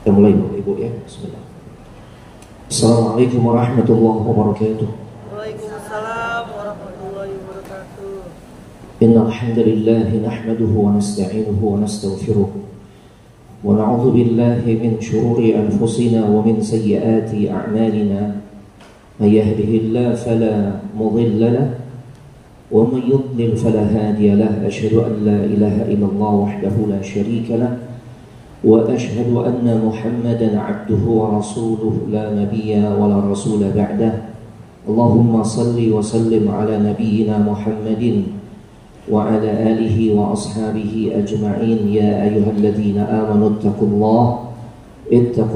Kita mulai Ibu ya. Bismillah. Assalamualaikum warahmatullahi wabarakatuh. Waalaikumsalam warahmatullahi wabarakatuh. Innal hamdalillah nahmaduhu wa nasta'inuhu wa nastaghfiruh wa na'udzu billahi min shururi anfusina wa min sayyiati a'malina. May yahdihillahu fala mudilla lahu wa may yudlil fala hadiya lahu. Asyhadu an la ilaha illallah wahdahu la syarika lahu وأشهد أن محمدا عبده ورسوله لا نبي ولا رسول بعده. اللهم صل وسلم على نبينا محمد وعلى آله وأصحابه أجمعين. يا أيها الذين آمنوا اتقوا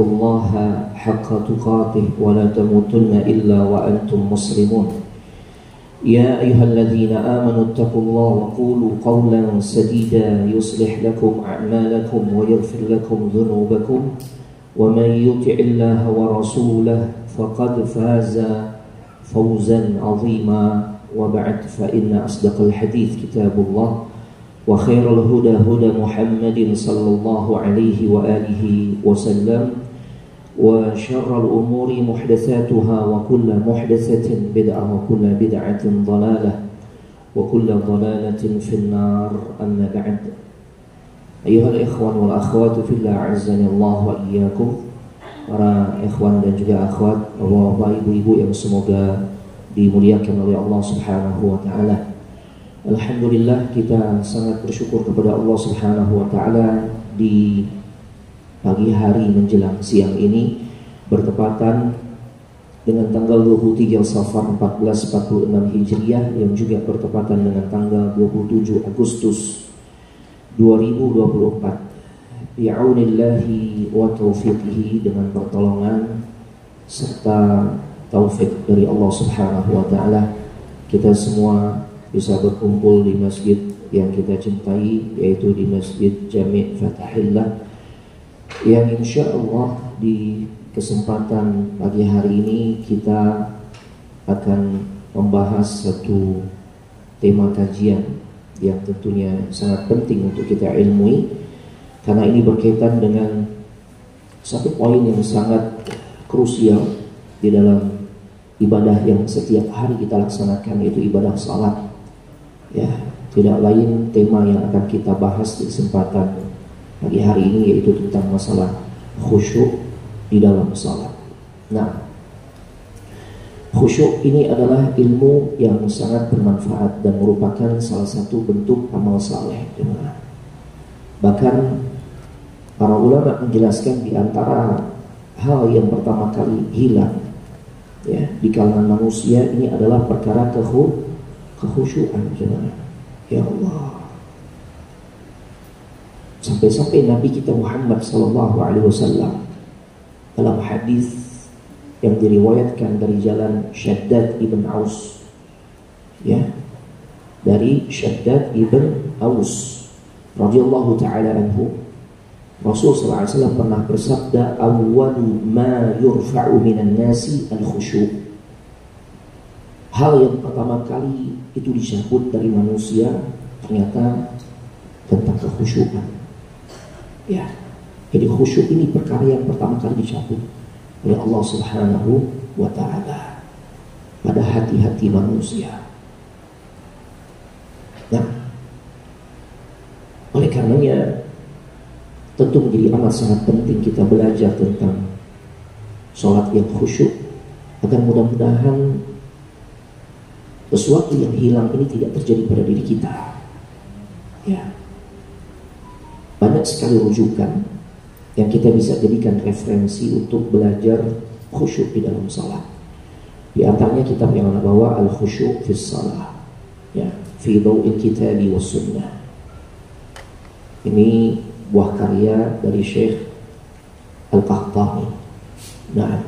الله حق تقاته ولا تموتن إلا وأنتم مسلمون. يا أيها الذين آمنوا اتقوا الله وقولوا قولا سديدا يصلح لكم أعمالكم ويغفر لكم ذنوبكم ومن يطع الله ورسوله فقد فاز فوزا عظيما. وبعد فإن أصدق الحديث كتاب الله وخير الهدى هدى محمد صلى الله عليه وآله وسلم وشر الأمور محدثاتها وكل محدثة بدعة وكل بدعة ضلالة وكل ضلالة في النار. أما بعد أيها الإخوان والأخوات في الله أعزني الله وإياكم. Para ikhwan dan juga akhwat, bapak ibu-ibu yang semoga dimuliakan oleh Allah Subhanahu wa taala. Alhamdulillah, kita sangat bersyukur kepada Allah Subhanahu wa taala di pagi hari menjelang siang ini bertepatan dengan tanggal 23 Safar 1446 Hijriah yang juga bertepatan dengan tanggal 27 Agustus 2024. Bi'aunillahi wa taufiqihi, dengan pertolongan serta taufik dari Allah Subhanahu wa taala, kita semua bisa berkumpul di masjid yang kita cintai, yaitu di Masjid Jami' Fatahillah, yang insya Allah di kesempatan pagi hari ini kita akan membahas satu tema kajian yang tentunya sangat penting untuk kita ilmui, karena ini berkaitan dengan satu poin yang sangat krusial di dalam ibadah yang setiap hari kita laksanakan, yaitu ibadah salat. Ya, tidak lain tema yang akan kita bahas di kesempatan pagi hari ini, yaitu tentang masalah khusyuk di dalam salat. Nah, khusyuk ini adalah ilmu yang sangat bermanfaat dan merupakan salah satu bentuk amal saleh. Bahkan para ulama menjelaskan di antara hal yang pertama kali hilang ya di kalangan manusia ini adalah perkara kekhusyuan. Ya Allah, sampai-sampai Nabi kita Muhammad SAW dalam hadis yang diriwayatkan dari jalan Shaddad ibn Aus, ya, dari Shaddad ibn Aus radhiyallahu taala anhu, Rasul SAW pernah bersabda, awwalu ma yurfa'u minan nasi al-khusyu'. Hal yang pertama kali itu dicabut dari manusia ternyata tentang kekhusyuan. Ya, jadi khusyuk ini perkara yang pertama kali dicabut oleh Allah Subhanahu wa taala pada hati-hati manusia. Nah, oleh karenanya tentu menjadi amat sangat penting kita belajar tentang sholat yang khusyuk, agar mudah-mudahan sesuatu yang hilang ini tidak terjadi pada diri kita. Ya, banyak sekali rujukan yang kita bisa jadikan referensi untuk belajar khusyuk di dalam salat. Di antaranya kitab yang ana bawa, Al-Khusyuk fi Shalah, ya, fi Dhaw'il Kitabi was Sunnah. Ini buah karya dari Syekh Al-Qahtani. Nah,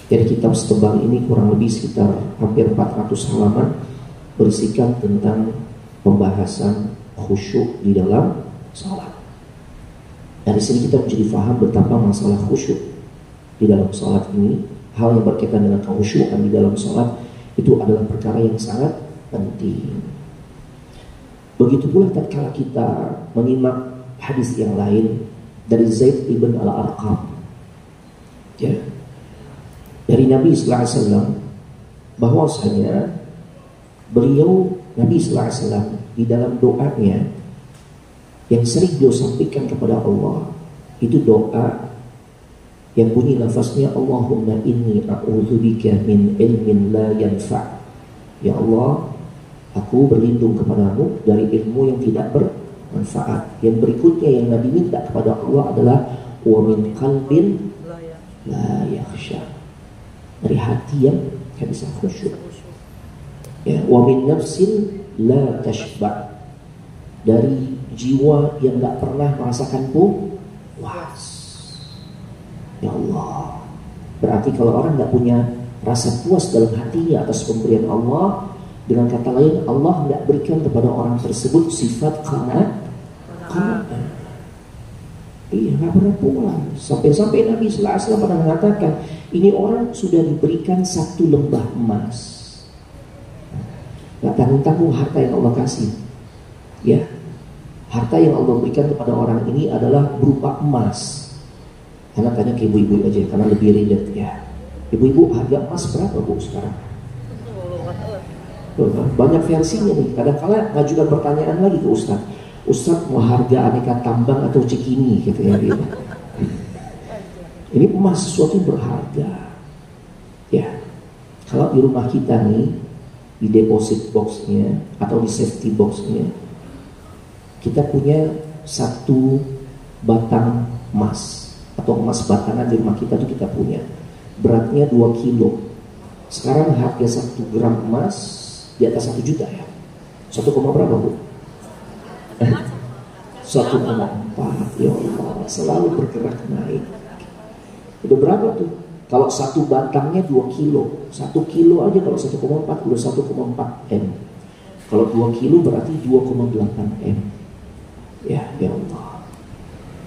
dari kitab setebal ini kurang lebih sekitar hampir 400 halaman berisikan tentang pembahasan khusyuk di dalam salat. Dari sini kita menjadi faham betapa masalah khusyuk di dalam salat ini, hal yang berkaitan dengan kekhusyukan di dalam salat itu adalah perkara yang sangat penting. Begitu pula tatkala kita menyimak hadis yang lain dari Zaid ibn al-Arqam, ya, dari Nabi sallallahu alaihi wasallam, bahwasanya beliau Nabi sallallahu alaihi wasallam di dalam doanya yang sering beliau sampaikan kepada Allah itu doa yang bunyi lafaznya Allahumma inni a'udzubika min ilmin la yanfa'. Ya Allah, aku berlindung kepadamu dari ilmu yang tidak bermanfaat. Yang berikutnya yang Nabi minta kepada Allah adalah wa min qalbin la yakhsha, dari hati yang tidak bisa khusyuk. Ya, wa min nafsin la tashba', dari jiwa yang tidak pernah merasakan puas. Ya Allah, berarti kalau orang tidak punya rasa puas dalam hatinya atas pemberian Allah, dengan kata lain Allah tidak berikan kepada orang tersebut sifat qanaah. Iya, nggak pernah puas. Sampai Nabi sallallahu alaihi wasallam pernah mengatakan, ini orang sudah diberikan satu lembah emas, nggak tanggung-tanggung harta yang Allah kasih. Ya, harta yang Allah berikan kepada orang ini adalah berupa emas. Karena tanya ke ibu-ibu aja, karena lebih relate ya. Ibu-ibu, harga emas berapa bu sekarang? Banyak versinya nih. Kadang-kala ngajukan pertanyaan lagi ke Ustaz. Ustaz, mau harga aneka tambang atau cikini gitu ya. Ini emas sesuatu yang berharga. Ya, kalau di rumah kita nih, di deposit boxnya atau di safety boxnya, kita punya satu batang emas atau emas batangan di rumah kita tuh kita punya, beratnya 2 kilo. Sekarang harga 1 gram emas di atas 1 juta ya. 1, berapa bu? 1,4. Ya Allah, selalu bergerak naik. Udah berapa tuh? Kalau satu batangnya 2 kilo, 1 kilo aja kalau 1,4 udah 1,4 M. Kalau 2 kilo berarti 2,8 M. Ya Allah.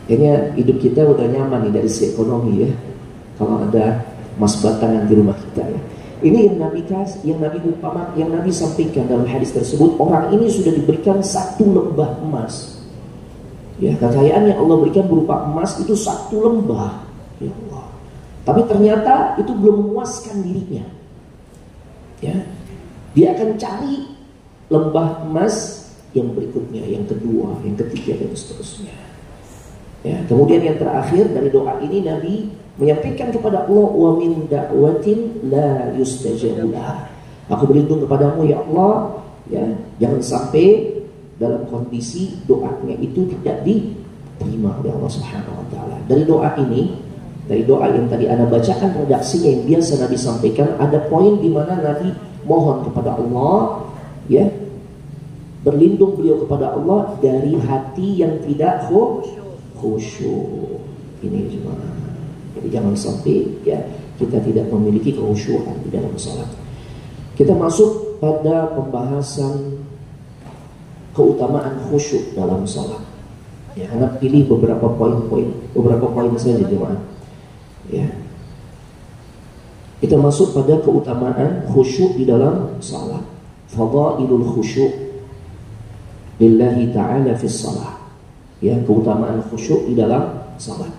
Kayaknya hidup kita udah nyaman nih dari segi ekonomi ya, kalau ada emas batangan di rumah kita ya. Ini yang Nabi sampaikan dalam hadis tersebut. Orang ini sudah diberikan 1 lembah emas. Ya, kekayaan yang Allah berikan berupa emas itu 1 lembah. Ya Allah. Tapi ternyata itu belum memuaskan dirinya. Ya, dia akan cari lembah emas yang berikutnya, yang kedua, yang ketiga dan seterusnya. Ya, kemudian yang terakhir dari doa ini Nabi menyampaikan kepada Allah, wa min da'watin la yustajabu laha. Aku berlindung kepadamu ya Allah, ya, jangan sampai dalam kondisi doanya itu tidak diterima oleh Allah Subhanahu wa taala. Dari doa ini, dari doa yang tadi Anda bacakan redaksinya yang biasa Nabi sampaikan, ada poin di mana Nabi mohon kepada Allah, ya, berlindung beliau kepada Allah dari hati yang tidak khusyuk. Ini gimana? Jadi jangan sampai ya kita tidak memiliki kekhusyukan di dalam salat. Kita masuk pada pembahasan keutamaan khusyuk dalam salat. Ya, karena pilih beberapa poin saja jemaah. Ya. Kita masuk pada keutamaan khusyuk di dalam salat. Fadailul khusyuk lillahi ta'ala fi shalah. Ya, keutamaan khusyuk di dalam salat.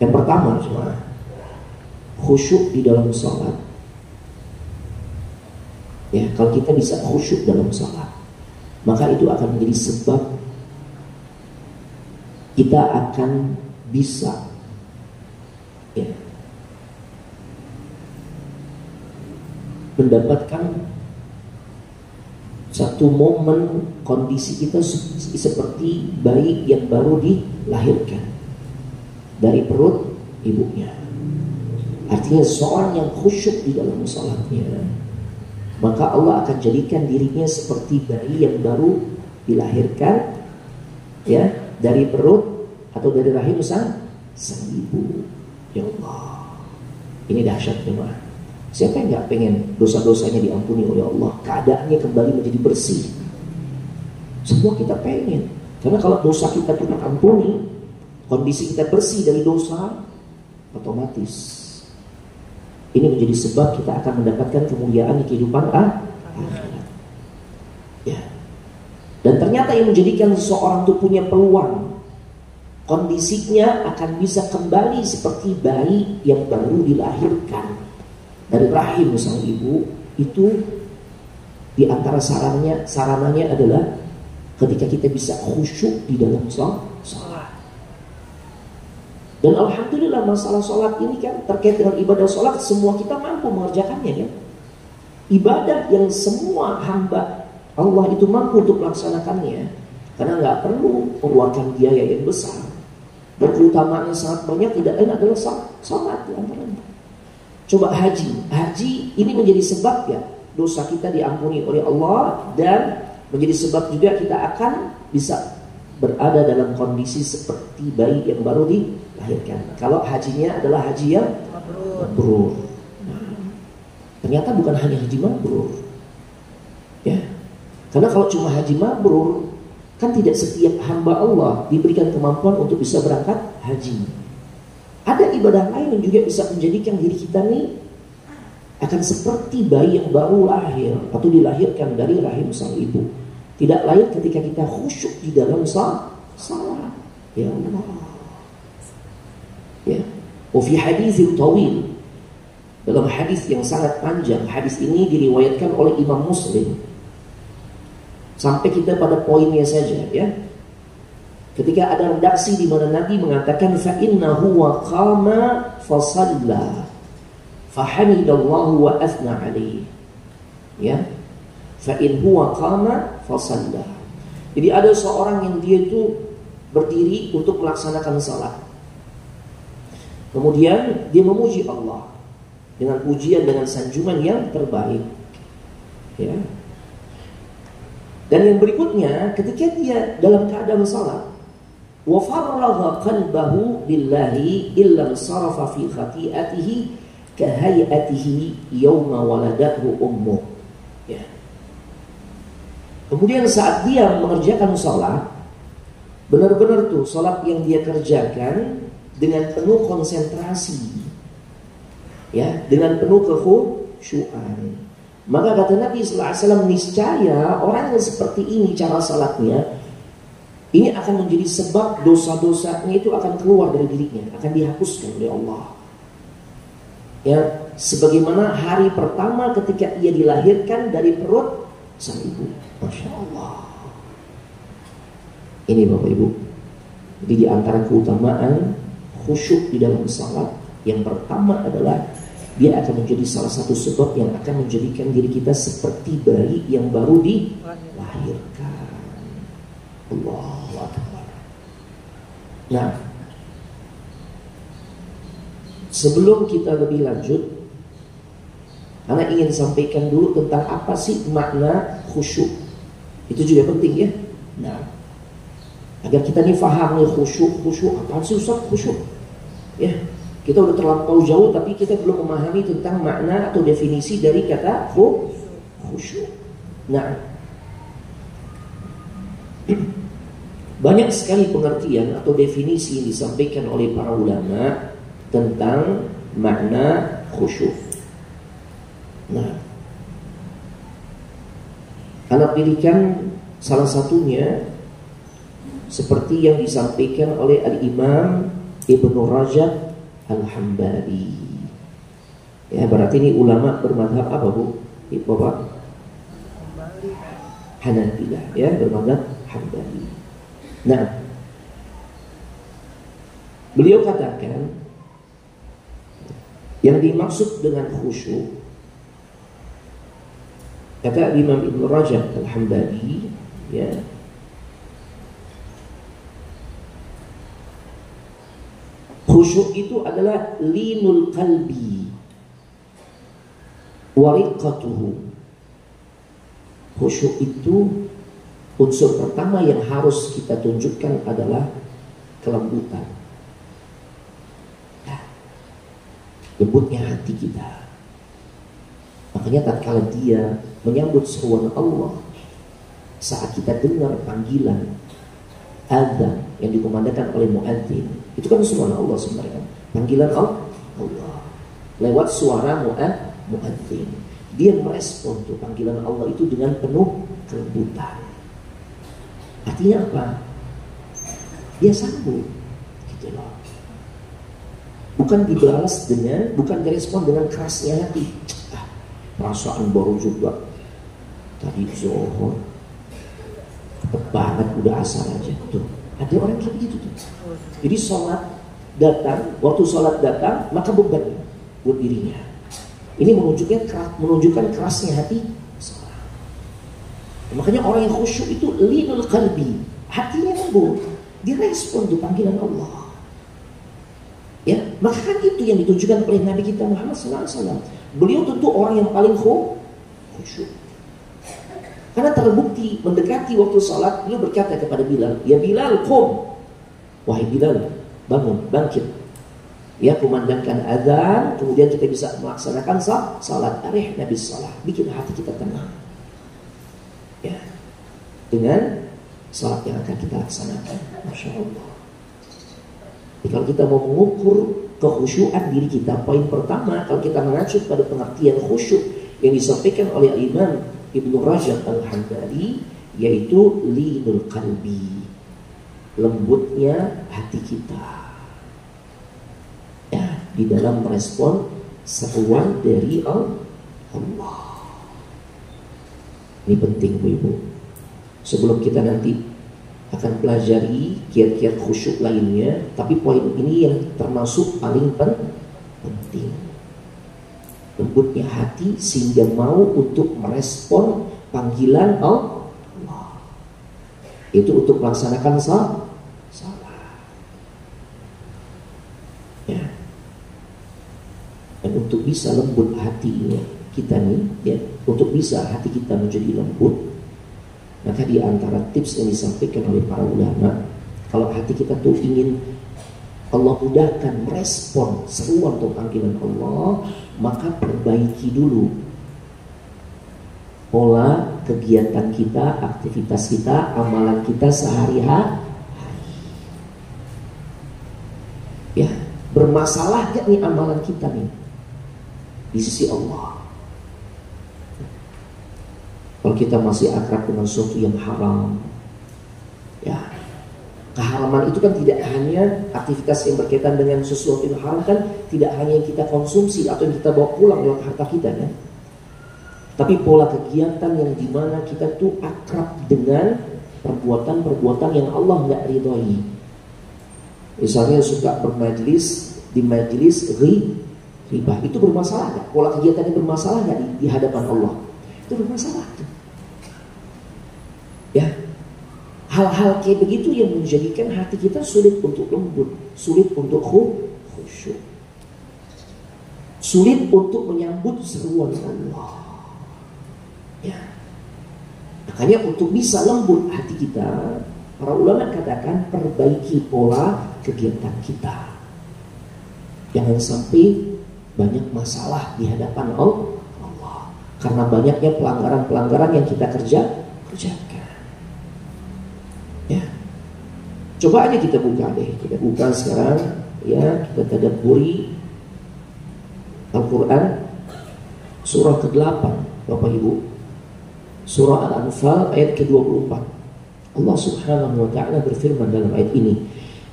Yang pertama, jemaah, khusyuk di dalam salat. Ya, kalau kita bisa khusyuk dalam salat, maka itu akan menjadi sebab kita akan bisa, ya, mendapatkan satu momen kondisi kita seperti bayi yang baru dilahirkan dari perut ibunya. Artinya seorang yang khusyuk di dalam salatnya, maka Allah akan jadikan dirinya seperti bayi yang baru dilahirkan, ya, dari perut atau dari rahim sang ibu. Ya Allah, ini dahsyat memang. Siapa yang gak pengen dosa-dosanya diampuni oleh Allah, keadaannya kembali menjadi bersih? Semua kita pengen. Karena kalau dosa kita diampuni, kondisi kita bersih dari dosa, otomatis ini menjadi sebab kita akan mendapatkan kemuliaan di kehidupan akhirat. Ya. Dan ternyata yang menjadikan seseorang itu punya peluang, kondisinya akan bisa kembali seperti bayi yang baru dilahirkan dari rahim sang ibu. Itu di antara sarananya adalah ketika kita bisa khusyuk di dalam sholat. Dan alhamdulillah masalah sholat ini kan terkait dengan ibadah sholat, semua kita mampu mengerjakannya kan. Ibadah yang semua hamba Allah itu mampu untuk melaksanakannya, karena nggak perlu mengeluarkan biaya yang besar. Dan keutamaannya sangat banyak, tidak lain adalah sholat di antaranya. Coba haji ini menjadi sebab ya dosa kita diampuni oleh Allah, dan menjadi sebab juga kita akan bisa berada dalam kondisi seperti bayi yang baru dilahirkan. Kalau hajinya adalah haji yang mabrur. Nah, ternyata bukan hanya haji mabrur, ya. Karena kalau cuma haji mabrur, kan tidak setiap hamba Allah diberikan kemampuan untuk bisa berangkat haji. Ada ibadah lain yang juga bisa menjadikan diri kita nih akan seperti bayi yang baru lahir atau dilahirkan dari rahim sang ibu. Tidak lain ketika kita khusyuk di dalam salat. Ya Allah. Ya. Fi haditsin tawil, dalam hadis yang sangat panjang, hadis ini diriwayatkan oleh Imam Muslim. Sampai kita pada poinnya saja ya. Ketika ada redaksi di mana Nabi mengatakan fa innahu wa qama fa shalla fa hamidallahu wa athna alaihi. Ya. Fa in huwa qama fa shalla. Jadi ada seorang yang dia itu berdiri untuk melaksanakan salat. Kemudian dia memuji Allah dengan pujian, dengan sanjungan yang terbaik. Ya. Dan yang berikutnya, ketika dia dalam keadaan salat, wa faragha qalbahu lillahi illa sarafa fi khati'atihi ka hay'atihi yawma waladathu ummuh. Ya. Kemudian saat dia mengerjakan salat, benar-benar tuh salat yang dia kerjakan dengan penuh konsentrasi, ya, dengan penuh kekhusyuan. Maka kata Nabi sallallahu alaihi wasallam, niscaya orang yang seperti ini cara salatnya, ini akan menjadi sebab dosa-dosanya itu akan keluar dari dirinya, akan dihapuskan oleh Allah. Ya, sebagaimana hari pertama ketika ia dilahirkan dari perut sang ibu. Masya Allah. Ini Bapak Ibu. Jadi di antara keutamaan khusyuk di dalam salat, yang pertama adalah dia akan menjadi salah satu sebab yang akan menjadikan diri kita seperti bayi yang baru dilahirkan. Allahu Akbar. Nah, sebelum kita lebih lanjut, Ana ingin sampaikan dulu tentang apa sih makna khusyuk. Itu juga penting ya. Nah, agar kita nih paham nih khusyuk apaan sih Ustaz khusyuk? Ya, kita udah terlampau jauh tapi kita belum memahami tentang makna atau definisi dari kata khusyuk. Nah, banyak sekali pengertian atau definisi yang disampaikan oleh para ulama tentang makna khusyuk. Nah, anak pilihkan salah satunya seperti yang disampaikan oleh Al-Imam Ibnu Rajab Al-Hambali. Ya, berarti ini ulama bermadhab apa Bu? Bapak? Hanabilah, ya, bermadhab Hambali. Nah, beliau katakan yang dimaksud dengan khusyuk, kata Imam Ibnu Rajab Al-Hambali, ya, khusyuk itu adalah linul qalbi wa riqqatuhu. Khusyuk itu unsur pertama yang harus kita tunjukkan adalah kelembutan. Nah, lembutnya hati kita. Makanya tatkala dia menyambut seruan Allah, saat kita dengar panggilan adzan yang dikumandangkan oleh muadzin, itu kan seruan Allah sebenarnya, panggilan Allah lewat suara muadzin. Dia merespon tuh panggilan Allah itu dengan penuh kelembutan. Artinya apa? Dia sanggup, gitu loh. Bukan dibalas dengan, bukan direspon dengan kerasnya hati. Perasaan baru juga tadi zuhur, cepet banget udah asar aja tuh. Ada orang kayak begitu tuh. Jadi sholat datang, waktu sholat datang maka beban buat dirinya. Ini menunjukkan kerasnya hati seorang. Makanya orang yang khusyuk itu linul qalbi, hatinya lembut, direspon tuh panggilan Allah. Ya, maka kan itu yang ditunjukkan oleh Nabi kita Muhammad SAW. Beliau tentu orang yang paling khusyuk. Karena terbukti mendekati waktu salat, beliau berkata kepada Bilal, "Ya Bilal, qum." Wahai Bilal, bangun, bangkit. Ya, kumandangkan azan, kemudian kita bisa melaksanakan salat. Arihna bis salat, bikin hati kita tenang. Ya. Dengan salat yang akan kita laksanakan. Masya Allah. Jadi kalau kita mau mengukur kekhusyuan diri kita, poin pertama kalau kita mengacu pada pengertian khusyuk yang disampaikan oleh Imam Ibnu Rajab Al-Hambali, yaitu linul qalbi, lembutnya hati kita ya di dalam merespon seruan dari Allah. Ini penting Bu Ibu. Sebelum kita nanti akan pelajari kiat-kiat khusyuk lainnya, tapi poin ini yang termasuk paling penting. Lembutnya hati sehingga mau untuk merespon panggilan Allah. Itu untuk melaksanakan salat. Ya. Dan untuk bisa lembut hatinya kita nih, ya, untuk bisa hati kita menjadi lembut, maka di antara tips yang disampaikan oleh para ulama, kalau hati kita tuh ingin Allah mudahkan merespon seruan atau panggilan Allah, maka perbaiki dulu pola kegiatan kita, aktivitas kita, amalan kita sehari-hari. Ya, bermasalah gak nih amalan kita nih di sisi Allah? Kalau kita masih akrab dengan sesuatu yang haram, ya, keharaman itu kan tidak hanya aktivitas yang berkaitan dengan sesuatu yang haram, kan tidak hanya yang kita konsumsi atau yang kita bawa pulang lewat harta kita kan, tapi pola kegiatan yang dimana kita tuh akrab dengan perbuatan-perbuatan yang Allah nggak ridhoi. Misalnya suka bermajlis di majlis riba, itu bermasalah nggak? Pola kegiatannya bermasalah nggak di hadapan Allah? Itu bermasalah tuh. Ya, hal-hal kayak begitu yang menjadikan hati kita sulit untuk lembut, sulit untuk khusyuk, sulit untuk menyambut seruan Allah. Ya, makanya untuk bisa lembut hati kita, para ulama katakan perbaiki pola kegiatan kita. Jangan sampai banyak masalah di hadapan Allah karena banyaknya pelanggaran-pelanggaran yang kita kerjakan. Ya, coba aja kita buka deh, kita buka sekarang ya, kita tadabburi Al-Quran surah ke-8 Bapak Ibu, surah Al-Anfal ayat ke-24. Allah Subhanahu wa ta'ala berfirman dalam ayat ini,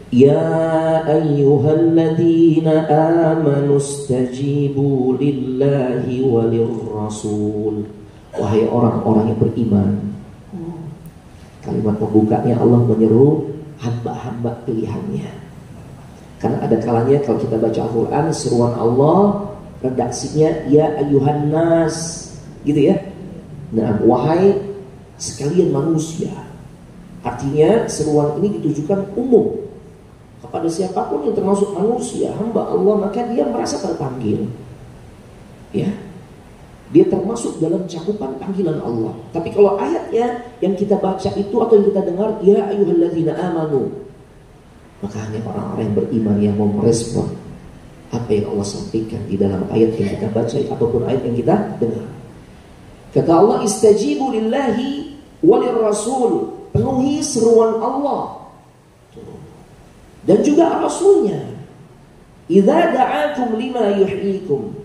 Ya ayyuhalladzina amanu stajibu lillahi walir rasul. Wahai orang-orang yang beriman. Kalimat pembukanya Allah menyeru hamba-hamba pilihannya. Karena ada kalanya kalau kita baca Al-Quran, seruan Allah redaksinya ya ayyuhan nas, gitu ya. Nah, wahai sekalian manusia. Artinya seruan ini ditujukan umum kepada siapapun yang termasuk manusia, hamba Allah, maka dia merasa terpanggil. Ya, dia termasuk dalam cakupan panggilan Allah. Tapi kalau ayatnya yang kita baca itu atau yang kita dengar ya ayyuhalladzina amanu, maka hanya orang-orang yang beriman yang mau merespon apa yang Allah sampaikan di dalam ayat yang kita baca ataupun ayat yang kita dengar. Kata Allah, istajibu lillahi walir rasul, penuhi seruan Allah dan juga Rasulnya. Idza da'akum lima yuhyikum,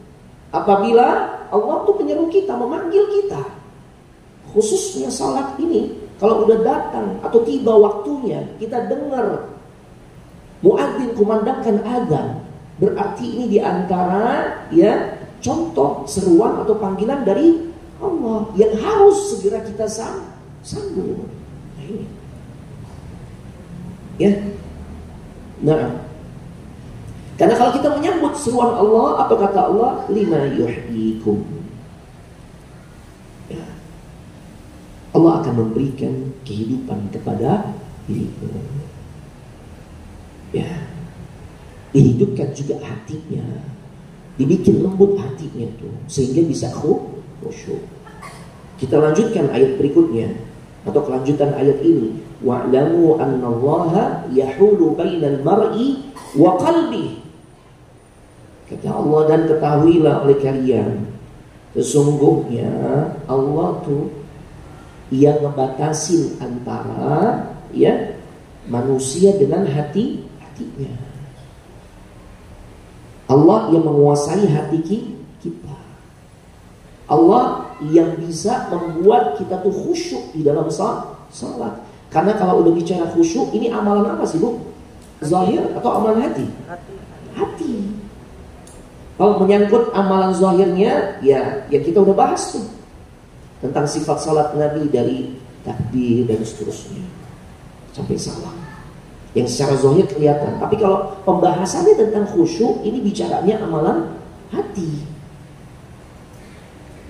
apabila Allah tuh menyeru kita, memanggil kita, khususnya salat ini Kalau udah datang atau tiba waktunya, kita dengar muadzin kumandangkan adzan, berarti ini diantara ya contoh seruan atau panggilan dari Allah yang harus segera kita sambung. Nah ini. Ya. Nah, karena kalau kita menyambut seruan Allah, apa kata Allah? Lima yuhyikum. Ya. Allah akan memberikan kehidupan kepada dirimu. Ya. Dihidupkan juga hatinya, dibikin lembut hatinya tuh, sehingga bisa khusyuk. Kita lanjutkan ayat berikutnya atau kelanjutan ayat ini. Wa'lamu annallaha yahulu bainal mar'i wa qalbi. Kata Allah, dan ketahuilah oleh kalian, sesungguhnya Allah tuh yang ngebatasin antara ya manusia dengan hatinya. Allah yang menguasai hati kita. Allah yang bisa membuat kita tuh khusyuk di dalam salat. Karena kalau udah bicara khusyuk, ini amalan apa sih, Bu? Zahir atau amalan hati? Hati. Kalau menyangkut amalan zahirnya, ya kita udah bahas tuh tentang sifat salat Nabi dari takbir dan seterusnya sampai salam. Yang secara zahir kelihatan. Tapi kalau pembahasannya tentang khusyuk, ini bicaranya amalan hati.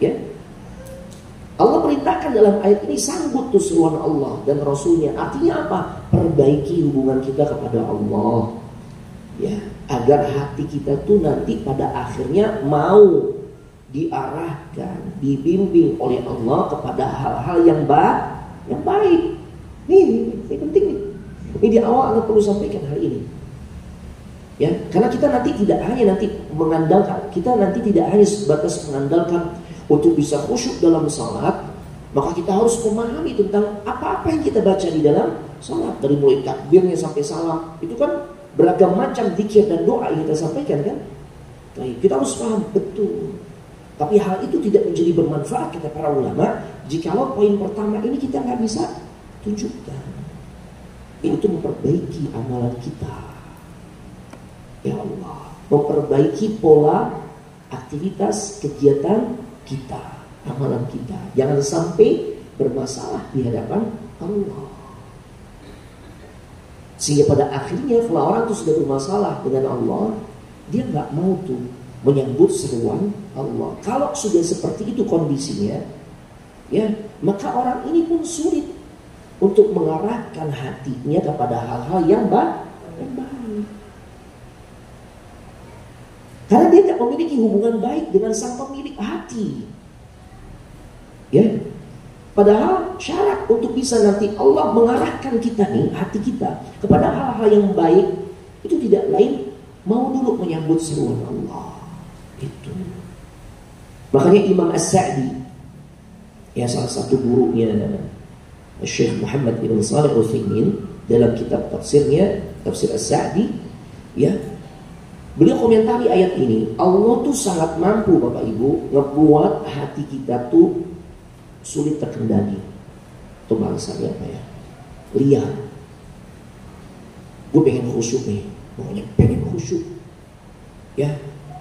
Ya. Allah perintahkan dalam ayat ini sambut tuh seruan Allah dan Rasulnya. Artinya apa? Perbaiki hubungan kita kepada Allah. Ya, agar hati kita tuh nanti pada akhirnya mau diarahkan, dibimbing oleh Allah kepada hal-hal yang baik. Ini penting nih. Ini di awal Anda perlu sampaikan hal ini. Ya, karena kita nanti tidak hanya mengandalkan, kita nanti tidak hanya sebatas mengandalkan untuk bisa khusyuk dalam salat, maka kita harus memahami tentang apa-apa yang kita baca di dalam salat, dari mulai takbirnya sampai salam. Itu kan beragam macam zikir dan doa yang kita sampaikan kan. Baik, kita harus paham betul. Tapi hal itu tidak menjadi bermanfaat kata para ulama jikalau poin pertama ini kita nggak bisa tunjukkan. Itu memperbaiki amalan kita. Ya Allah, memperbaiki pola aktivitas kegiatan kita, amalan kita. Jangan sampai bermasalah di hadapan Allah. Sehingga pada akhirnya kalau orang itu sudah bermasalah dengan Allah, dia nggak mau tuh menyambut seruan Allah. Kalau sudah seperti itu kondisinya, ya maka orang ini pun sulit untuk mengarahkan hatinya kepada hal-hal yang baik. Karena dia tidak memiliki hubungan baik dengan sang pemilik hati. Ya. Padahal syarat untuk bisa nanti Allah mengarahkan kita nih, hati kita kepada hal-hal yang baik, itu tidak lain mau dulu menyambut seruan Allah. Itu. Makanya Imam As-Sa'di, ya salah satu gurunya Syekh Muhammad bin Shalih Al-Utsaimin, dalam kitab tafsirnya, Tafsir As-Sa'di, ya, beliau komentari ayat ini. Allah tuh sangat mampu Bapak Ibu ngebuat hati kita tuh sulit terkendali. Itu bahasanya apa ya? Liar. Gue pengen khusyuk nih, pokoknya pengen khusyuk. Ya,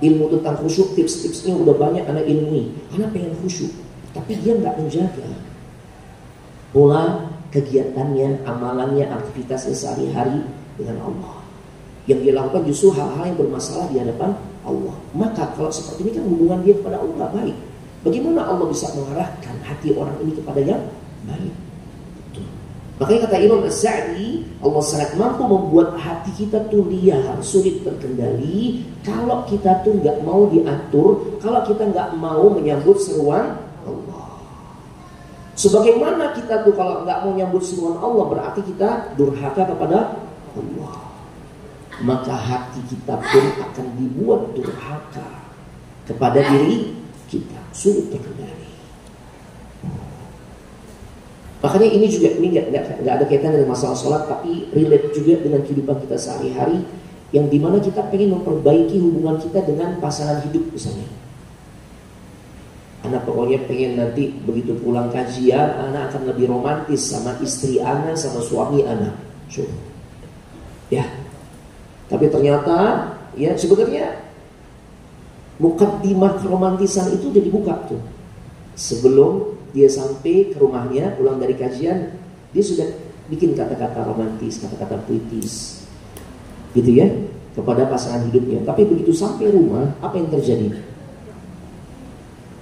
ilmu tentang khusyuk, tips-tipsnya udah banyak anak ilmu. Anak pengen khusyuk, tapi dia nggak menjaga pola kegiatannya, amalannya, aktivitasnya sehari-hari dengan Allah. Yang dia lakukan justru hal-hal yang bermasalah di hadapan Allah. Maka kalau seperti ini kan hubungan dia kepada Allah nggak baik. Bagaimana Allah bisa mengarahkan hati orang ini kepada yang baik? Betul. Makanya kata Imam As-Sa'di, Allah sangat mampu membuat hati kita tuh liar, sulit terkendali kalau kita tuh nggak mau diatur, kalau kita nggak mau menyambut seruan Allah. Sebagaimana kita tuh kalau nggak mau menyambut seruan Allah berarti kita durhaka kepada Allah. Maka hati kita pun akan dibuat durhaka kepada diri kita, sulit terkendali. Makanya ini juga nggak ada kaitan dengan masalah sholat, tapi relate juga dengan kehidupan kita sehari-hari, yang dimana kita pengen memperbaiki hubungan kita dengan pasangan hidup misalnya. Anak pokoknya pengen nanti begitu pulang kajian, anak akan lebih romantis sama istri anak, sama suami anak. Ya. Tapi ternyata ya sebenarnya mukaddimah keromantisan itu udah dibuka tuh. Sebelum dia sampai ke rumahnya, pulang dari kajian, dia sudah bikin kata-kata romantis, kata-kata puitis, gitu ya, kepada pasangan hidupnya. Tapi begitu sampai rumah, apa yang terjadi?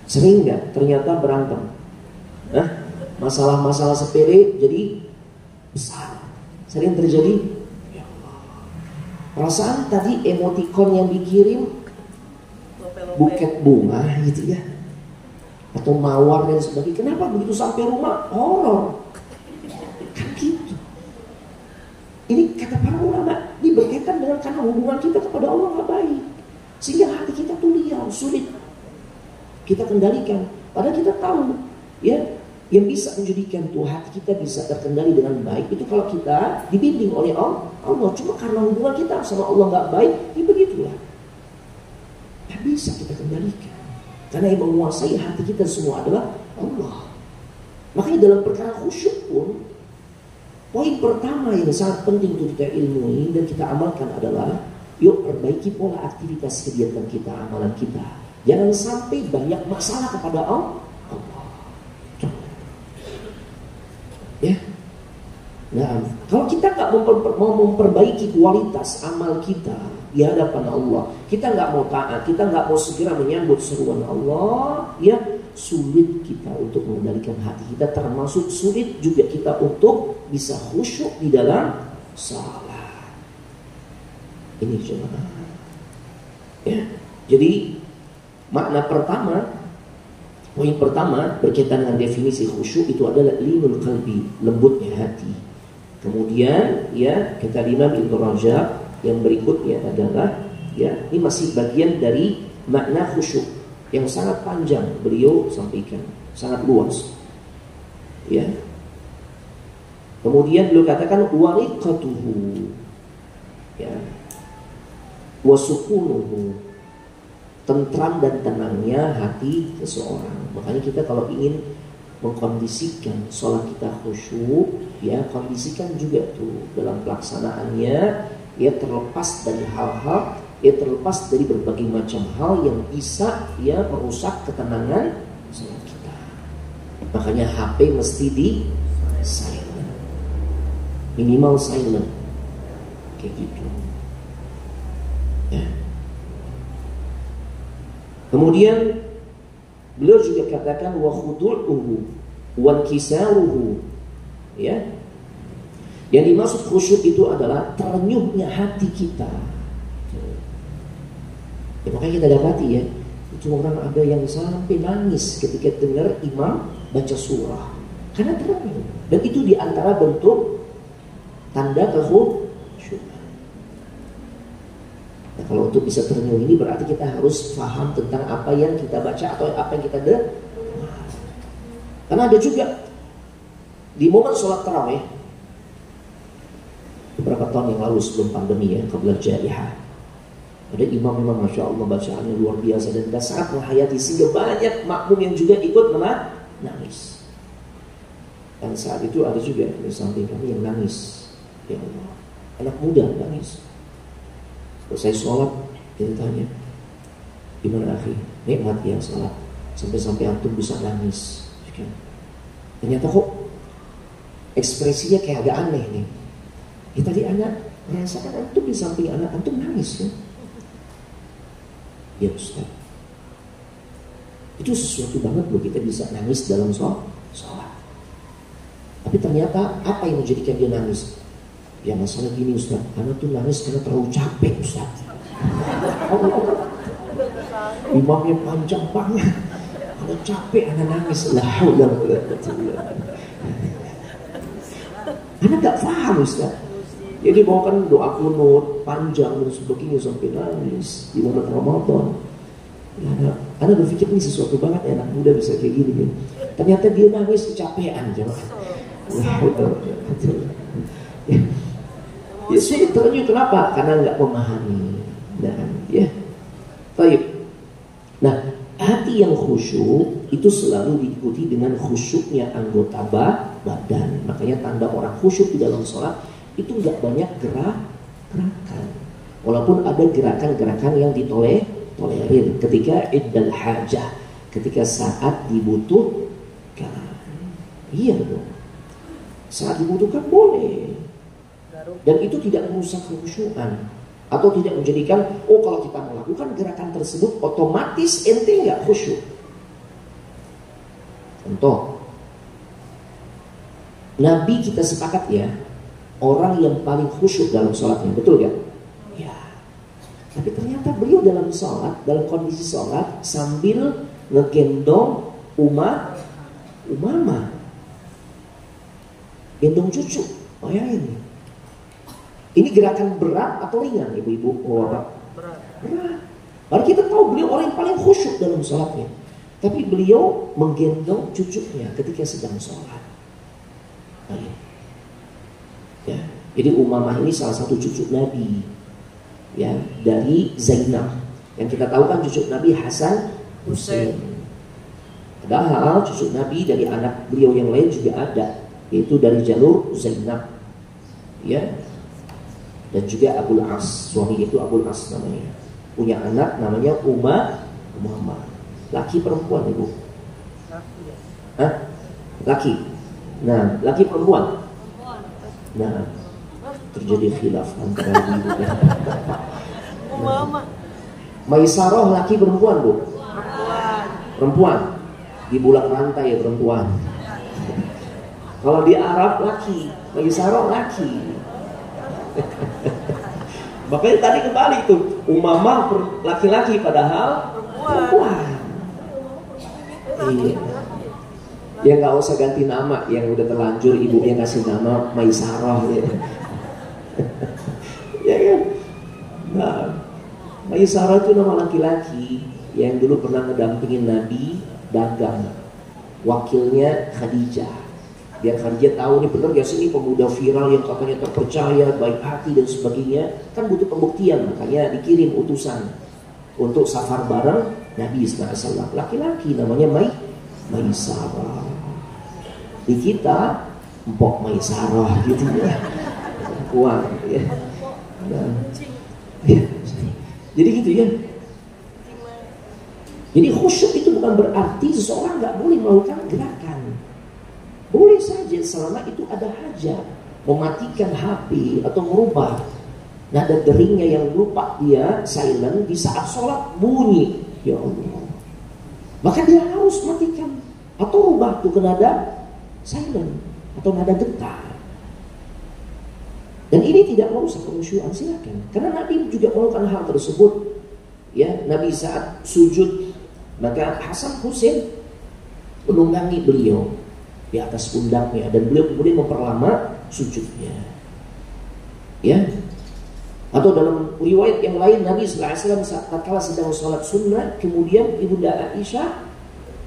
Sering nggak ternyata berantem? Masalah-masalah sepele jadi besar. Sering terjadi. Ya Allah. Perasaan tadi emoticon yang dikirim buket bunga gitu ya, atau mawar dan sebagainya. Kenapa begitu sampai rumah horor? Kan gitu. Ini kata para ulama, ini berkaitan dengan karena hubungan kita kepada Allah nggak baik, sehingga hati kita tuh liar, sulit kita kendalikan. Padahal kita tahu ya, yang bisa menjadikan tuh hati kita bisa terkendali dengan baik itu kalau kita dibimbing oleh Allah. Cuma karena hubungan kita sama Allah nggak baik, ini begitulah. Tak bisa kita kendalikan, karena yang menguasai hati kita semua adalah Allah. Makanya dalam perkara khusyuk pun, poin pertama yang sangat penting untuk kita ilmui dan kita amalkan adalah, yuk perbaiki pola aktivitas kegiatan kita, amalan kita. Jangan sampai banyak masalah kepada Allah. Ya. Nah, kalau kita nggak mau memperbaiki kualitas amal kita di hadapan Allah, kita nggak mau taat, kita nggak mau segera menyambut seruan Allah, ya sulit kita untuk mengendalikan hati kita, termasuk sulit juga kita untuk bisa khusyuk di dalam salat. Ini jemaah. Ya, jadi makna pertama, poin pertama berkaitan dengan definisi khusyuk itu adalah linul qalbi, lembutnya hati. Kemudian ya kata Imam Ibnu Rajab yang berikutnya adalah ya ini masih bagian dari makna khusyuk yang sangat panjang beliau sampaikan, sangat luas. Ya. Kemudian beliau katakan wariqatuhu ya wasukunuhu, tentram dan tenangnya hati seseorang. Makanya kita kalau ingin mengkondisikan sholat kita khusyuk, ya kondisikan juga tuh dalam pelaksanaannya, ya terlepas dari hal-hal, ya terlepas dari berbagai macam hal yang bisa ya merusak ketenangan sholat kita. Makanya HP mesti di silent, minimal silent, kayak gitu. Ya. Kemudian beliau juga katakan wa khudu'uhu wa inkisaruhu, ya. Yang dimaksud khusyuk itu adalah terenyuhnya hati kita. Ya, makanya kita dapati ya, itu orang ada yang sampai nangis ketika dengar imam baca surah, karena terenyuh. Dan itu diantara bentuk tanda kekhusyukan. Nah, kalau untuk bisa terenyuh ini berarti kita harus paham tentang apa yang kita baca atau apa yang kita dengar. Karena ada juga di momen sholat tarawih beberapa tahun yang lalu sebelum pandemi ya, qabla jaihah, ada imam memang masya Allah bacaannya luar biasa dan sangat menghayati sehingga banyak makmum yang juga ikut menangis. Dan saat itu ada juga di samping kami yang nangis. Ya Allah, anak muda nangis. Selesai sholat, kita tanya, gimana akhi? Nikmat ya sholat, sampai-sampai antum bisa nangis. Ternyata kok ekspresinya kayak agak aneh nih. Ya tadi anak merasakan antum di samping anak antum nangis ya. Ya Ustaz, itu sesuatu banget loh kita bisa nangis dalam sholat. Tapi ternyata apa yang menjadikan dia nangis? Ya masalah gini Ustaz, anak tuh nangis karena terlalu capek Ustaz. Imamnya panjang banget, anak capek, anak nangis. La haula wala quwwata illa billah. Anak gak paham Ustaz. Jadi bawakan doa kunut panjang dan sebagainya sampai nangis di bulan Ramadan. Ya, anak berpikir ini sesuatu banget ya, anak muda bisa kayak gini ya. Ternyata dia nangis kecapean jemaah. Ya sulit terenyuh, kenapa? Karena nggak memahami. Nah, ya. Baik. Nah, hati yang khusyuk itu selalu diikuti dengan khusyuknya anggota badan. Makanya tanda orang khusyuk di dalam sholat itu nggak banyak gerakan. Walaupun ada gerakan-gerakan yang ditolerir ketika iddal hajah, ketika saat dibutuhkan. Iya dong. Saat dibutuhkan boleh. Dan itu tidak merusak kekhusyukan. Atau tidak menjadikan, kalau kita melakukan gerakan tersebut otomatis ente nggak khusyuk. Contoh, Nabi kita sepakat ya, orang yang paling khusyuk dalam sholatnya, betul gak? Ya. Tapi ternyata beliau dalam sholat, dalam kondisi sholat sambil ngegendong Umamah, gendong cucu, bayangin. Ini gerakan berat atau ringan, ibu-ibu? Berat. Baru kita tahu beliau orang yang paling khusyuk dalam sholatnya. Tapi beliau menggendong cucunya ketika sedang sholat. Ya, jadi Umamah ini salah satu cucu Nabi, ya, dari Zainab. Yang kita tahu kan cucu Nabi Hasan Husain. Padahal cucu Nabi dari anak beliau yang lain juga ada, yaitu dari jalur Zainab, ya. Dan juga Abul As, suami itu Abul As namanya, punya anak namanya Umamah. Laki perempuan ibu? Laki. Nah, laki perempuan. Nah, terjadi khilaf antara ibu dan Umamah. Maisarah laki perempuan bu? Perempuan. Di bulak rantai ya perempuan. Kalau di Arab laki, Maisarah laki. Makanya tadi kembali tuh Umamah laki-laki padahal perempuan. Iya. Ya nggak usah ganti nama, yang udah terlanjur ibunya kasih nama Maisarah ya. Ya kan? Nah, Maisarah itu nama laki-laki yang dulu pernah ngedampingin Nabi dagang. Wakilnya Khadijah. Biar Khadijah tahu nih bener gak sih ini pemuda viral yang katanya terpercaya, baik hati dan sebagainya. Kan butuh pembuktian, makanya dikirim utusan untuk safar bareng Nabi SAW. Laki-laki namanya Maisarah. Di kita Mpok Maisarah gitu ya, perempuan ya. Nah, ya. Jadi gitu ya. Jadi khusyuk itu bukan berarti seseorang nggak boleh melakukan gerakan. Boleh saja selama itu ada hajat, mematikan HP atau merubah nada deringnya yang lupa dia silent di saat sholat bunyi, ya Allah, maka dia harus matikan atau rubah tuh ke nada silent atau nada getar. Dan ini tidak merusak kekhusyukan, silakan. Karena Nabi juga melakukan hal tersebut. Ya, Nabi saat sujud, maka Hasan Husain menunggangi beliau di atas pundaknya dan beliau kemudian memperlama sujudnya. Ya. Atau dalam riwayat yang lain Nabi SAW saat kala sedang sholat sunnah, kemudian Ibunda Aisyah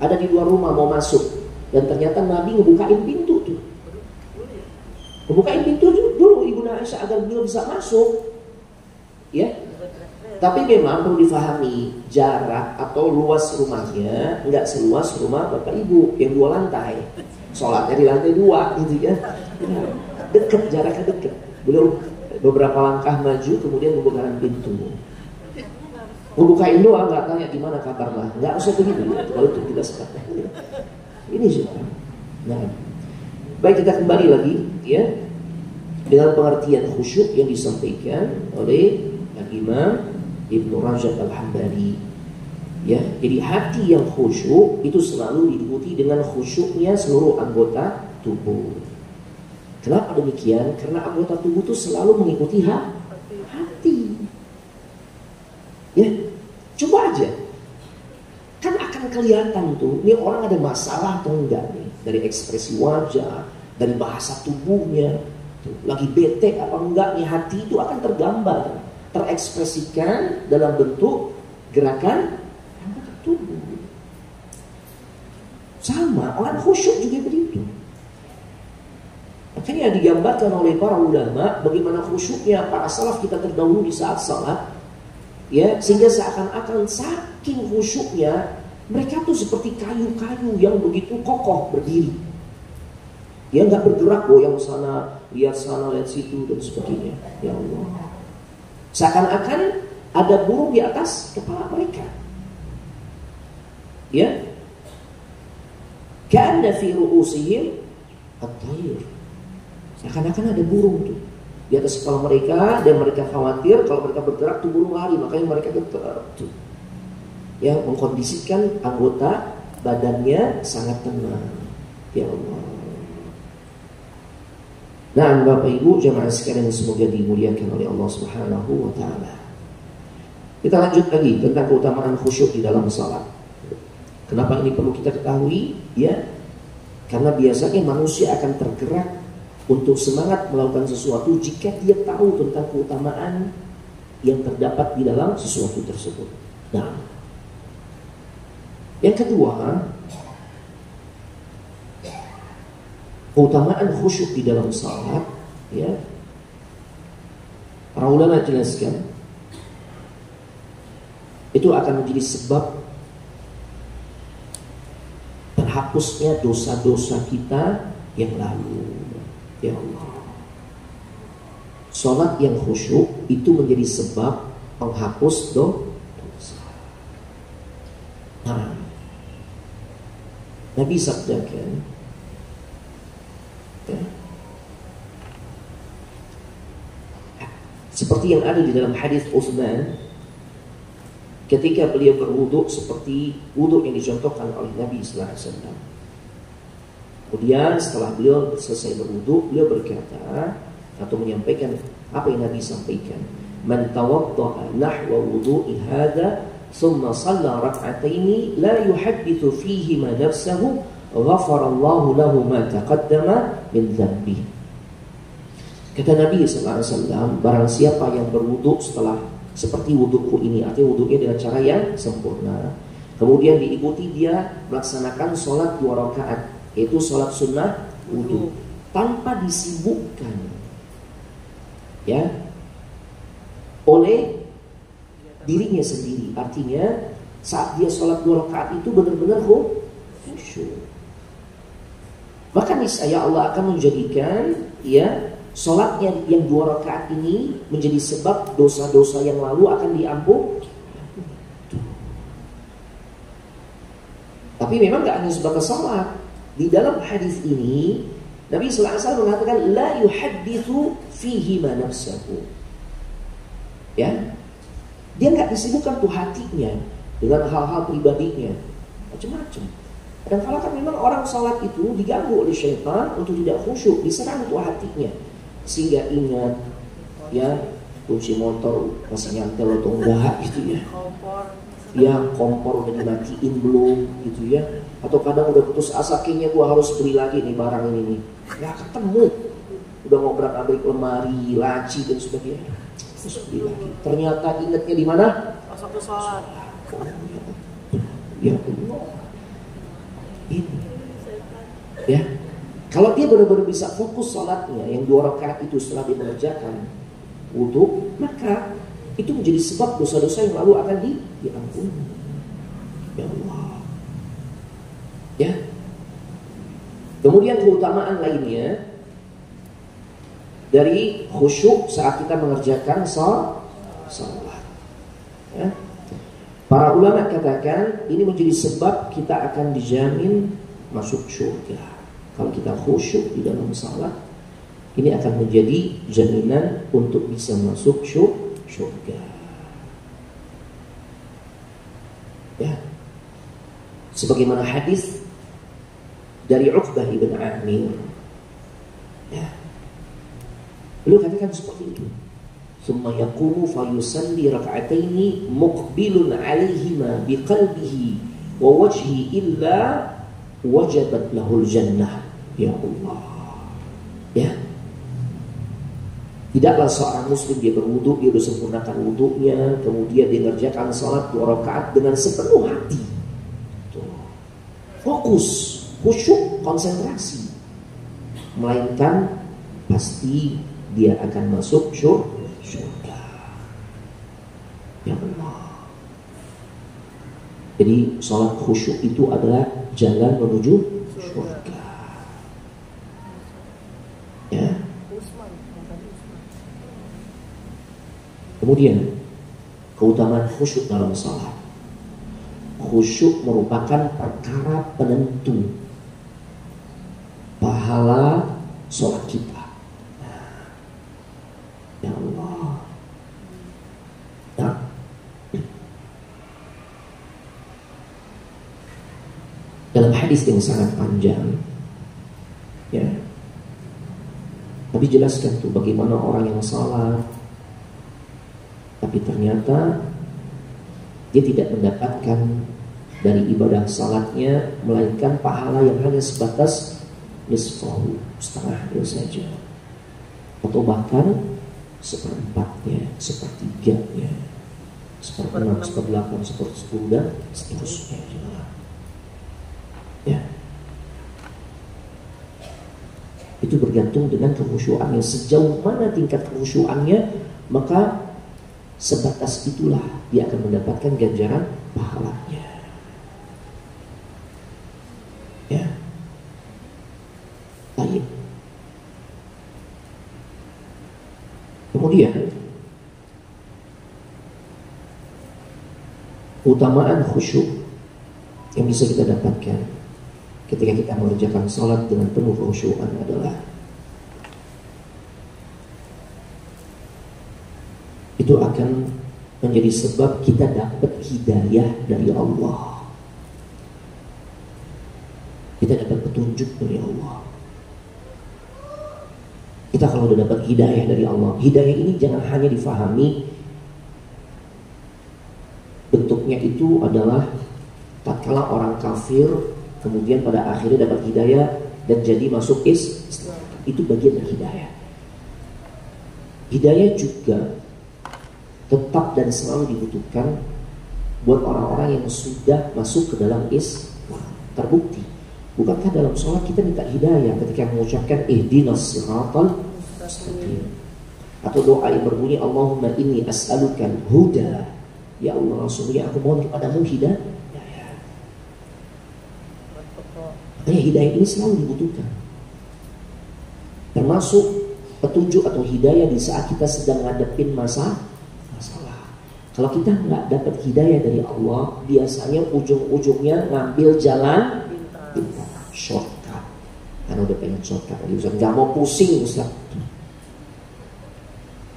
ada di luar rumah mau masuk dan ternyata Nabi ngebukain pintu tuh. Ngebukain pintu dulu Ibunda Aisyah agar beliau bisa masuk. Ya. Tapi memang perlu difahami jarak atau luas rumahnya enggak seluas rumah Bapak Ibu yang 2 lantai. Sholatnya di lantai 2 gitu ya. Dekat, jaraknya dekat. Beliau beberapa langkah maju kemudian membukakan pintu. Membukain doang, nggak tanya gimana kabar lah, nggak usah begitu ya. Kalau itu tidak sepakat. Ini sih. Nah, baik kita kembali lagi ya dengan pengertian khusyuk yang disampaikan oleh Imam Ibnu Rajab Al-Hambali. Ya, jadi hati yang khusyuk itu selalu diikuti dengan khusyuknya seluruh anggota tubuh. Kenapa demikian? Karena anggota tubuh itu selalu mengikuti hati. Ya, coba aja. Kan akan kelihatan tuh, ini orang ada masalah atau enggak nih. Dari ekspresi wajah, dari bahasa tubuhnya. Tuh, lagi bete apa enggak nih, hati itu akan tergambar, terekspresikan dalam bentuk gerakan anggota tubuh. Sama, orang khusyuk juga begitu. Makanya digambarkan oleh para ulama bagaimana khusyuknya para salaf kita terdahulu di saat salat, ya, sehingga seakan-akan saking khusyuknya Mereka tuh seperti kayu-kayu yang begitu kokoh berdiri. Dia nggak bergerak, goyang sana, lihat situ dan sebagainya. Ya Allah. Seakan-akan ada burung di atas kepala mereka. Ya. Ka'anna fi ru'usihim at-tayr. Seakan-akan ada burung tuh di atas kepala mereka, dan mereka khawatir kalau mereka bergerak tuh burung lari, makanya mereka getar tuh. Ya, mengkondisikan anggota badannya sangat tenang. Ya Allah. Nah, Bapak Ibu jemaah sekalian semoga dimuliakan oleh Allah Subhanahu wa taala. Kita lanjut lagi tentang keutamaan khusyuk di dalam salat. Kenapa ini perlu kita ketahui? Ya, karena biasanya manusia akan tergerak untuk semangat melakukan sesuatu jika dia tahu tentang keutamaan yang terdapat di dalam sesuatu tersebut. Nah, yang kedua, keutamaan khusyuk di dalam salat, ya. Para ulama jelaskan itu akan menjadi sebab terhapusnya dosa-dosa kita yang lalu. Ya Allah. Salat yang khusyuk itu menjadi sebab penghapus dosa. Nah, Nabi sabdakan, ya, seperti yang ada di dalam hadis Utsman ketika beliau berwudu seperti wudu yang dicontohkan oleh Nabi sallallahu alaihi wasallam. Kemudian setelah beliau selesai berwudu, beliau berkata atau menyampaikan apa yang Nabi sampaikan, "Man tawadda'a nahwa wudu'i hadza thumma shalla rak'ataini la yuhaddithu fihi ma nafsahu ghafarallahu lahu ma taqaddama min dhanbi." Kata Nabi sallallahu alaihi wasallam, barang siapa yang berwudu setelah seperti wuduku ini, artinya wudunya dengan cara yang sempurna, kemudian diikuti dia melaksanakan sholat 2 rakaat, yaitu sholat sunnah wudu, tanpa disibukkan, ya, oleh dirinya sendiri. Artinya saat dia sholat 2 rakaat itu benar-benar khusyuk, maka niscaya Allah akan menjadikan, ya, sholatnya yang 2 rakaat ini menjadi sebab dosa-dosa yang lalu akan diampuni. Tapi memang gak hanya sebatas sholat. Di dalam hadis ini Nabi sallallahu alaihi wasallam mengatakan la yuhadditsu fihi ma nafsuhu. Ya, dia gak disibukkan tuh hatinya dengan hal-hal pribadinya, macam-macam. Kadang-kadang kan memang orang sholat itu diganggu oleh syaitan untuk tidak khusyuk, diserang tuh hatinya, sehingga ingat, ya, kunci motor masih nyantel atau enggak gitu ya. Ya, kompor udah dimatiin belum gitu ya. Atau kadang udah putus asa, kayaknya gua harus beli lagi nih barang ini nih. Gak ketemu. Udah ngobrak-abrik lemari, laci dan sebagainya. Terus beli lagi. Ternyata ingatnya di mana? Pas waktu sholat. Ya Allah. Ini. Ya. Kalau dia benar-benar bisa fokus salatnya yang 2 rakaat itu setelah dia mengerjakan wudu, maka itu menjadi sebab dosa-dosa yang lalu akan diampuni. Ya Allah. Ya. Kemudian keutamaan lainnya dari khusyuk saat kita mengerjakan salat. Ya. Para ulama katakan ini menjadi sebab kita akan dijamin masuk surga. Kalau kita khusyuk di dalam salat, ini akan menjadi jaminan untuk bisa masuk surga. Ya. Sebagaimana hadis dari Uqbah ibn Amir. Ya. Beliau katakan seperti itu. Summa yaqumu fa yusalli rak'ataini muqbilun 'alaihima biqalbihi wa wajhi illa wajabat lahul jannah. Ya Allah. Ya. Tidaklah seorang muslim dia berwudu, dia sudah sempurnakan wudunya, kemudian dia mengerjakan salat 2 rakaat dengan sepenuh hati. Tuh. Fokus, khusyuk, konsentrasi. Melainkan pasti dia akan masuk surga. Ya Allah. Jadi sholat khusyuk itu adalah jalan menuju surga. Ya. Kemudian keutamaan khusyuk dalam sholat. Khusyuk merupakan perkara penentu pahala sholat kita. Ya Allah. Nah, dalam hadis yang sangat panjang, ya, Nabi jelaskan tuh bagaimana orang yang salat, tapi ternyata dia tidak mendapatkan dari ibadah salatnya melainkan pahala yang hanya sebatas nisfahu, setengahnya saja, atau bahkan seperempatnya, sepertiganya, seperenam, seperdelapan, sepersepuluh dan seterusnya. Ya, itu bergantung dengan kekhusyuannya. Sejauh mana tingkat kekhusyuannya, maka sebatas itulah dia akan mendapatkan ganjaran pahalanya. Ya, baik. Kemudian keutamaan khusyuk yang bisa kita dapatkan ketika kita mengerjakan salat dengan penuh kekhusyuan adalah itu akan menjadi sebab kita dapat hidayah dari Allah. Kita dapat petunjuk dari Allah. Kita kalau sudah dapat hidayah dari Allah, hidayah ini jangan hanya difahami bentuknya itu adalah tatkala orang kafir kemudian pada akhirnya dapat hidayah dan jadi masuk Islam. Itu bagian dari hidayah. Hidayah juga tetap dan selalu dibutuhkan buat orang-orang yang sudah masuk ke dalam Islam. Terbukti, bukankah dalam sholat kita minta hidayah ketika mengucapkan ihdinas siratal mustaqim, atau doa yang berbunyi Allahumma inni as'alukal huda, ya Allah sungguh aku mohon kepadamu hidayah. Makanya hidayah ini selalu dibutuhkan, termasuk petunjuk atau hidayah di saat kita sedang ngadepin masalah. Kalau kita nggak dapat hidayah dari Allah, biasanya ujung-ujungnya ngambil jalan pintas, shortcut. Karena udah pengen shortcut tadi, Ustaz nggak mau pusing Ustaz.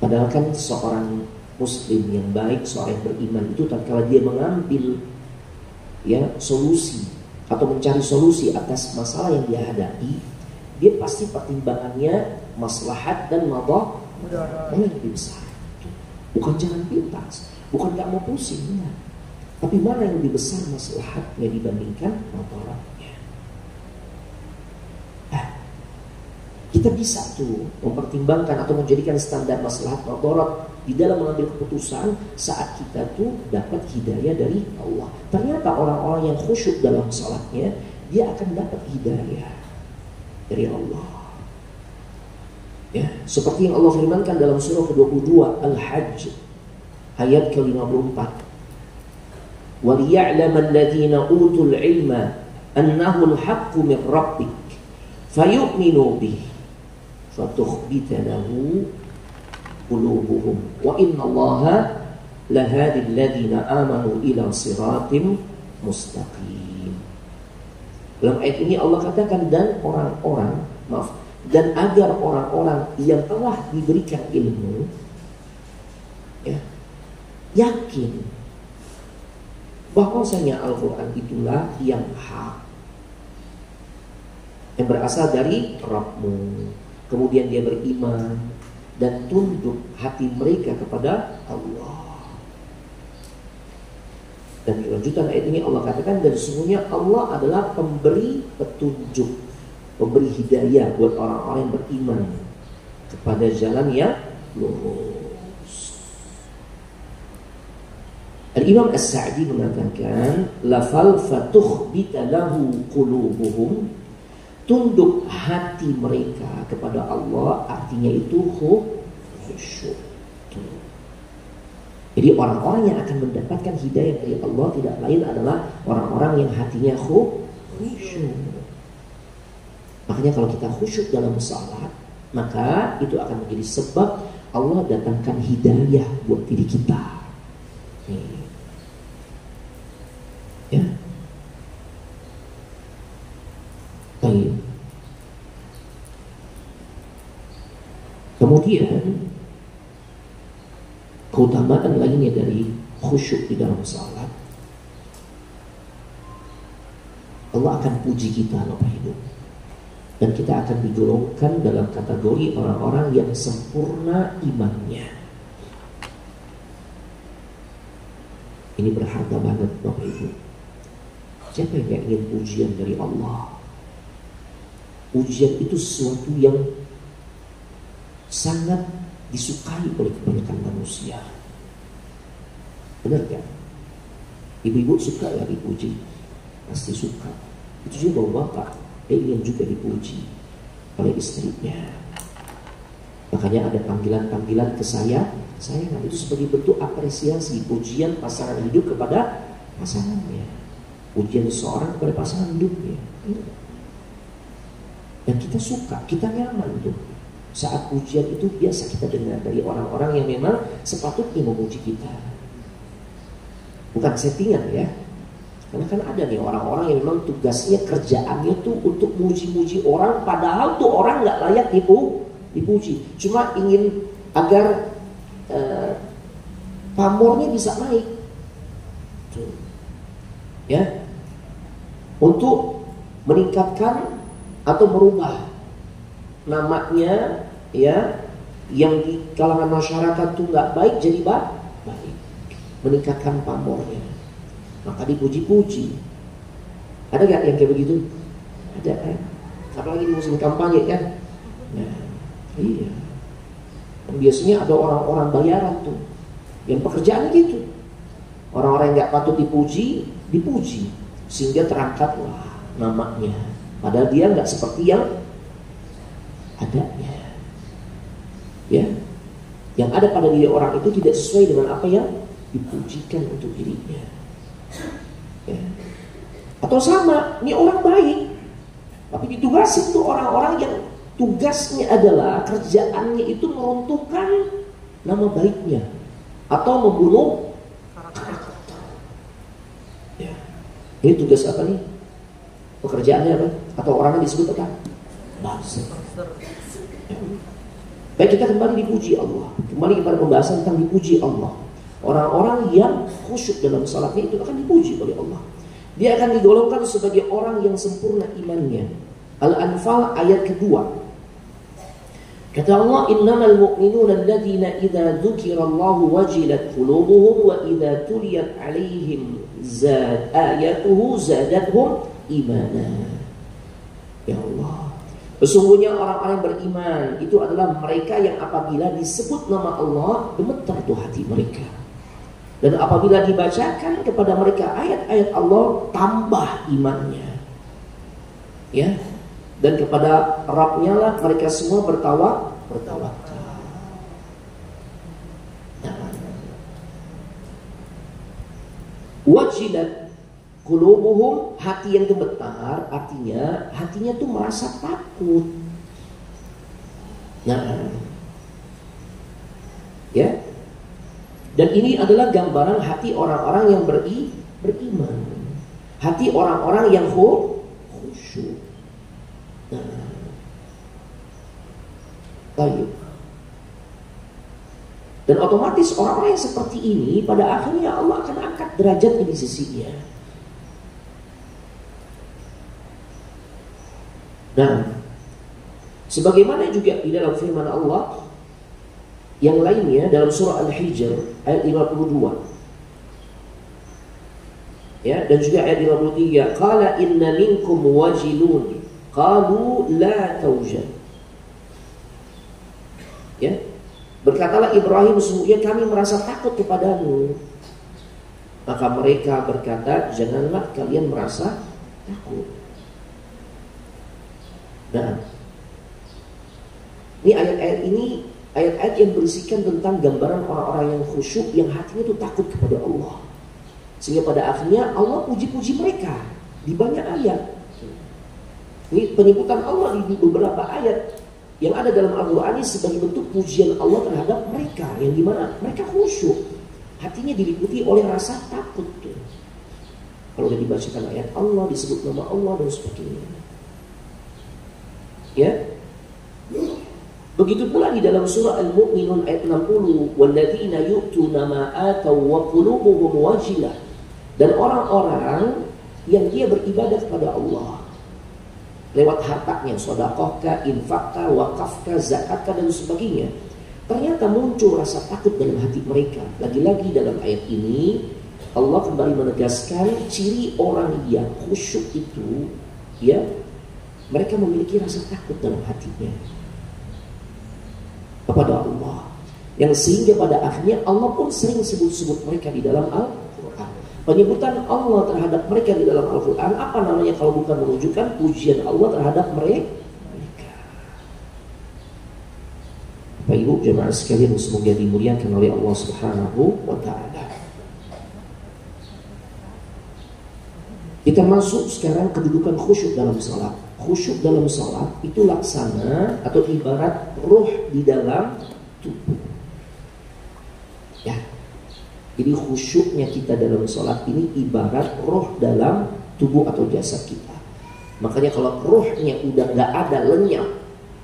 Padahal kan seorang Muslim yang baik, seorang yang beriman itu tatkala dia mengambil ya solusi atau mencari solusi atas masalah yang dia hadapi, dia pasti pertimbangannya maslahat dan madah mana yang lebih besar. Bukan jalan pintas, bukan nggak mau pusing, ya. Tapi mana yang lebih besar maslahatnya dibandingkan madaratnya. Kita bisa tuh mempertimbangkan atau menjadikan standar maslahat madarat di dalam mengambil keputusan saat kita tuh dapat hidayah dari Allah. Ternyata orang-orang yang khusyuk dalam salatnya, dia akan dapat hidayah dari Allah. Ya, seperti yang Allah firmankan dalam surah ke-22 Al-Hajj ayat ke-54. وَلِيَعْلَمَ الَّذِينَ أُوتُوا الْعِلْمَ أَنَّهُ الْحَقُّ مِنْ رَبِّكَ فَيُؤْمِنُوا بِهِ فَتُخْبِتَ لَهُ قُلُوبُهُمْ وَإِنَّ اللَّهَ لَهَادِي الَّذِينَ آمَنُوا إِلَى صِرَاطٍ مُسْتَقِيمٍ. Dalam ayat ini Allah katakan dan agar orang-orang yang telah diberikan ilmu ya, yakin bahwasanya Al-Quran itulah yang hak, yang berasal dari Rabbmu. Kemudian dia beriman dan tunduk hati mereka kepada Allah. Dan di lanjutan ayat ini Allah katakan, dan sesungguhnya Allah adalah pemberi petunjuk, pemberi hidayah buat orang-orang yang beriman kepada jalan yang lurus. Al-Imam As-Sa'di mengatakan, lafal fatukhbita lahu qulubuhum, tunduk hati mereka kepada Allah, artinya itu khusyuk. Jadi orang-orang yang akan mendapatkan hidayah dari Allah tidak lain adalah orang-orang yang hatinya khusyuk. Makanya kalau kita khusyuk dalam salat, maka itu akan menjadi sebab Allah datangkan hidayah buat diri kita. Ya. Baik. Kemudian keutamaan lainnya dari khusyuk di dalam salat, Allah akan puji kita Bapak Ibu, dan kita akan digolongkan dalam kategori orang-orang yang sempurna imannya. Ini berharga banget Bapak Ibu. Siapa yang gak ingin pujian dari Allah? Pujian itu sesuatu yang sangat disukai oleh kebanyakan manusia. Benar kan? Ibu-ibu suka ya dipuji? Pasti suka. Itu juga bapak, dia ingin juga dipuji oleh istrinya. Makanya ada panggilan-panggilan kesayangan itu sebagai bentuk apresiasi, pujian pasangan hidup kepada pasangannya, pujian seseorang kepada pasangan hidupnya. Dan kita suka, kita nyaman tuh. Saat pujian itu biasa kita dengar dari orang-orang yang memang sepatutnya memuji kita. Bukan settingan ya. Karena kan ada nih orang-orang yang memang tugasnya, kerjaannya tuh untuk muji-muji orang, padahal tuh orang gak layak dipuji. Cuma ingin agar pamornya bisa naik. Tuh. Ya. Untuk meningkatkan atau merubah namanya, ya, yang di kalangan masyarakat tuh nggak baik jadi baik, meningkatkan pamornya, maka dipuji-puji. Ada nggak yang kayak begitu? Ada kan? Apalagi di musim kampanye kan? Nah, iya. Dan biasanya ada orang-orang bayaran tuh, yang pekerjaannya gitu. Orang-orang yang nggak patut dipuji, sehingga terangkatlah namanya. Padahal dia nggak seperti yang adanya. Ya, yang ada pada diri orang itu tidak sesuai dengan apa yang dipujikan untuk dirinya. Ya. Atau sama, ini orang baik, tapi ditugasin tuh orang-orang yang tugasnya adalah kerjaannya itu meruntuhkan nama baiknya atau membunuh karakter. Ya. Ini tugas apa nih? Pekerjaannya apa? Atau orangnya disebut apa? Bangsa. Baik, kita kembali dipuji Allah. Kembali kepada pembahasan tentang dipuji Allah. Orang-orang yang khusyuk dalam salatnya itu akan dipuji oleh Allah. Dia akan digolongkan sebagai orang yang sempurna imannya. Al-Anfal ayat kedua. Kata Allah, innamal mu'minuna alladzina idza dzukirallahu wajilat qulubuhum wa idza tuliyat 'alaihim ayatuhu zadatuhum imana. Ya Allah, sesungguhnya orang-orang yang beriman itu adalah mereka yang apabila disebut nama Allah, gemetar itu hati mereka. Dan apabila dibacakan kepada mereka ayat-ayat Allah, tambah imannya. Ya. Dan kepada Rabb-Nya lah mereka semua bertawakal. Wajilat qulubuhum, hati yang gemetar, artinya hatinya tuh merasa takut. Nah, ya. Dan ini adalah gambaran hati orang-orang yang beriman. Hati orang-orang yang khusyuk. Nah, baik. Dan otomatis orang-orang yang seperti ini pada akhirnya Allah akan angkat derajatnya di sisinya. Nah, sebagaimana juga di dalam firman Allah yang lainnya dalam surah Al-Hijr ayat 52. Ya, dan juga ayat 53, qala inna minkum wajilun qalu la tawjal. Ya. Berkatalah Ibrahim, sesungguhnya kami merasa takut kepadamu. Maka mereka berkata, janganlah kalian merasa takut. Nah, ini ayat-ayat ini Ayat-ayat yang berisikan tentang gambaran orang-orang yang khusyuk, yang hatinya itu takut kepada Allah. Sehingga pada akhirnya Allah puji-puji mereka di banyak ayat. Ini penyebutan Allah di beberapa ayat yang ada dalam Al-Quran ini sebagai bentuk pujian Allah terhadap mereka, yang dimana mereka khusyuk, hatinya diliputi oleh rasa takut. Kalau sudah dibacakan ayat Allah, disebut nama Allah dan sebagainya. Ya. Begitu pula di dalam surah Al-Mu'minun ayat 60, walladzina yu'tuna ma ataw wa qulubuhum wajilah. Dan orang-orang yang dia beribadah kepada Allah lewat hartanya, sedekahkah, infakah, wakafkah, zakatkah dan sebagainya, ternyata muncul rasa takut dalam hati mereka. Lagi-lagi dalam ayat ini Allah kembali menegaskan ciri orang yang khusyuk itu, ya, mereka memiliki rasa takut dalam hatinya kepada Allah, yang sehingga pada akhirnya Allah pun sering sebut-sebut mereka di dalam Al-Quran. Penyebutan Allah terhadap mereka di dalam Al-Quran apa namanya kalau bukan menunjukkan pujian Allah terhadap mereka. Bapak Ibu jemaah sekalian semoga dimuliakan oleh Allah Subhanahu wa taala. Kita masuk sekarang kedudukan khusyuk dalam salat. Khusyuk dalam salat itu laksana atau ibarat roh di dalam tubuh. Ya. Jadi khusyuknya kita dalam salat ini ibarat roh dalam tubuh atau jasad kita. Makanya kalau rohnya udah nggak ada, lenyap,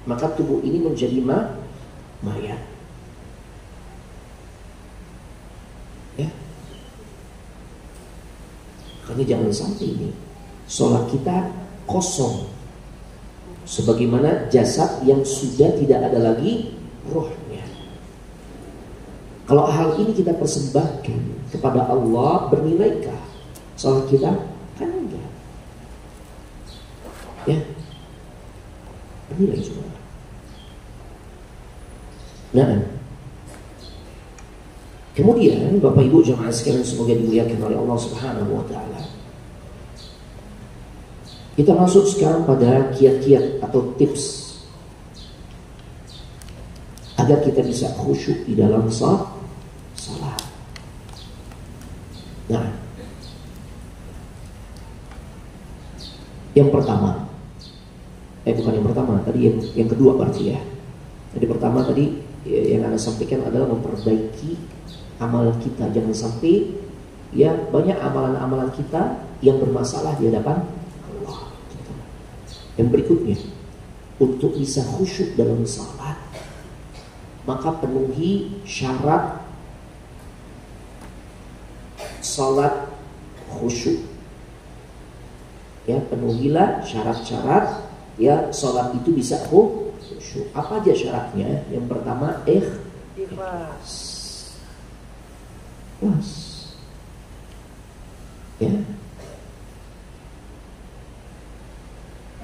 maka tubuh ini menjadi mayat. Ya. Makanya jangan sampai ini salat kita kosong, sebagaimana jasad yang sudah tidak ada lagi rohnya. Kalau hal ini kita persembahkan kepada Allah, bernilaikkah salat kita? Kan enggak. Ya, bernilai juga. Nah, kemudian Bapak Ibu jemaah sekalian semoga dimuliakan oleh Allah Subhanahu wa taala. Kita masuk sekarang pada kiat-kiat atau tips agar kita bisa khusyuk di dalam salat. Nah, yang pertama, bukan yang pertama, tadi yang kedua berarti ya. Jadi pertama tadi yang Anda sampaikan adalah memperbaiki amalan kita. Jangan sampai ya banyak amalan-amalan kita yang bermasalah di hadapan Allah. Yang berikutnya, untuk bisa khusyuk dalam salat, maka penuhi syarat salat khusyuk. Ya, penuhilah syarat-syarat ya salat itu bisa khusyuk. Apa aja syaratnya? Yang pertama, ikhlas. Ya.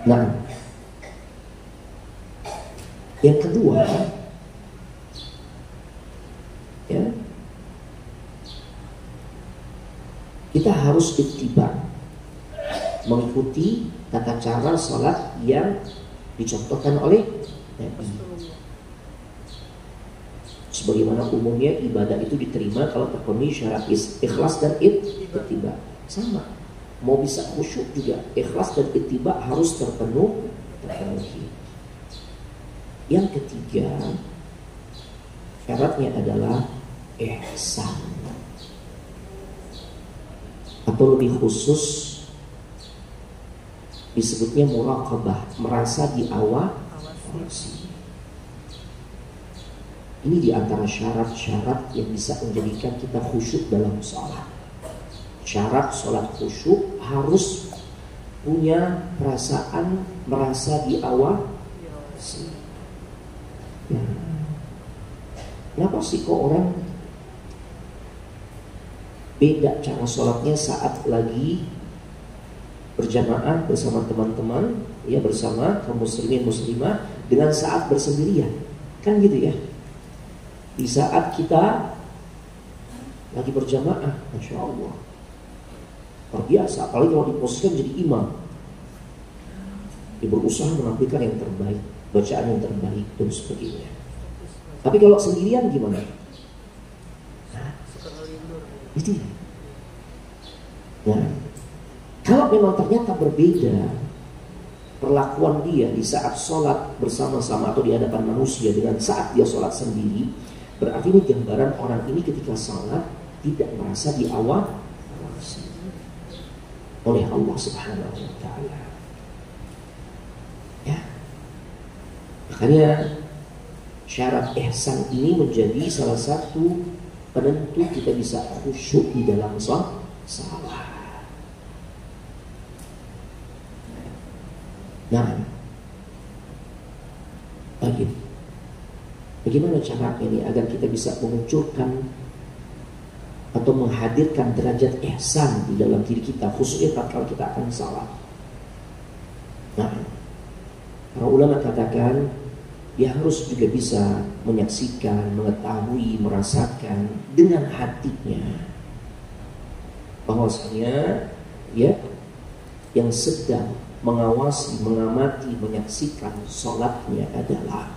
Nah, yang kedua, ya, kita harus ittiba, mengikuti tata cara salat yang dicontohkan oleh Nabi. Sebagaimana umumnya ibadah itu diterima kalau terpenuhi syarat ikhlas dan ittiba. Sama, mau bisa khusyuk juga ikhlas dan ittiba harus terpenuhi. Yang ketiga, syaratnya adalah ihsan, atau lebih khusus disebutnya muraqabah, merasa diawasi. Ini diantara syarat-syarat yang bisa menjadikan kita khusyuk dalam sholat. Syarat sholat khusyuk harus punya perasaan merasa diawasi. Ya. Kenapa sih kok orang beda cara sholatnya saat lagi berjamaah bersama teman-teman, ya, bersama kaum muslimin muslimah, dengan saat bersendirian? Kan gitu ya. Di saat kita lagi berjamaah, Masya Allah, luar biasa. Apalagi kalau diposisikan jadi imam, dia berusaha menampilkan yang terbaik, bacaan yang terbaik dan sebagainya. Tapi kalau sendirian gimana? Suka ngelindur. Itu. Nah, kalau memang ternyata berbeda perlakuan dia di saat sholat bersama-sama atau di hadapan manusia dengan saat dia sholat sendiri, berarti ini gambaran orang ini ketika sholat tidak merasa diawasi oleh Allah Subhanahu wa Ta'ala. Ya, makanya syarat ihsan ini menjadi salah satu penentu kita bisa khusyuk di dalam salat. Nah, bagaimana caranya ini agar kita bisa memunculkan atau menghadirkan derajat ihsan di dalam diri kita, khususnya tatkala kita akan salat. Nah, para ulama katakan dia harus juga bisa menyaksikan, mengetahui, merasakan dengan hatinya bahwasanya ya yang sedang mengawasi, mengamati, menyaksikan sholatnya adalah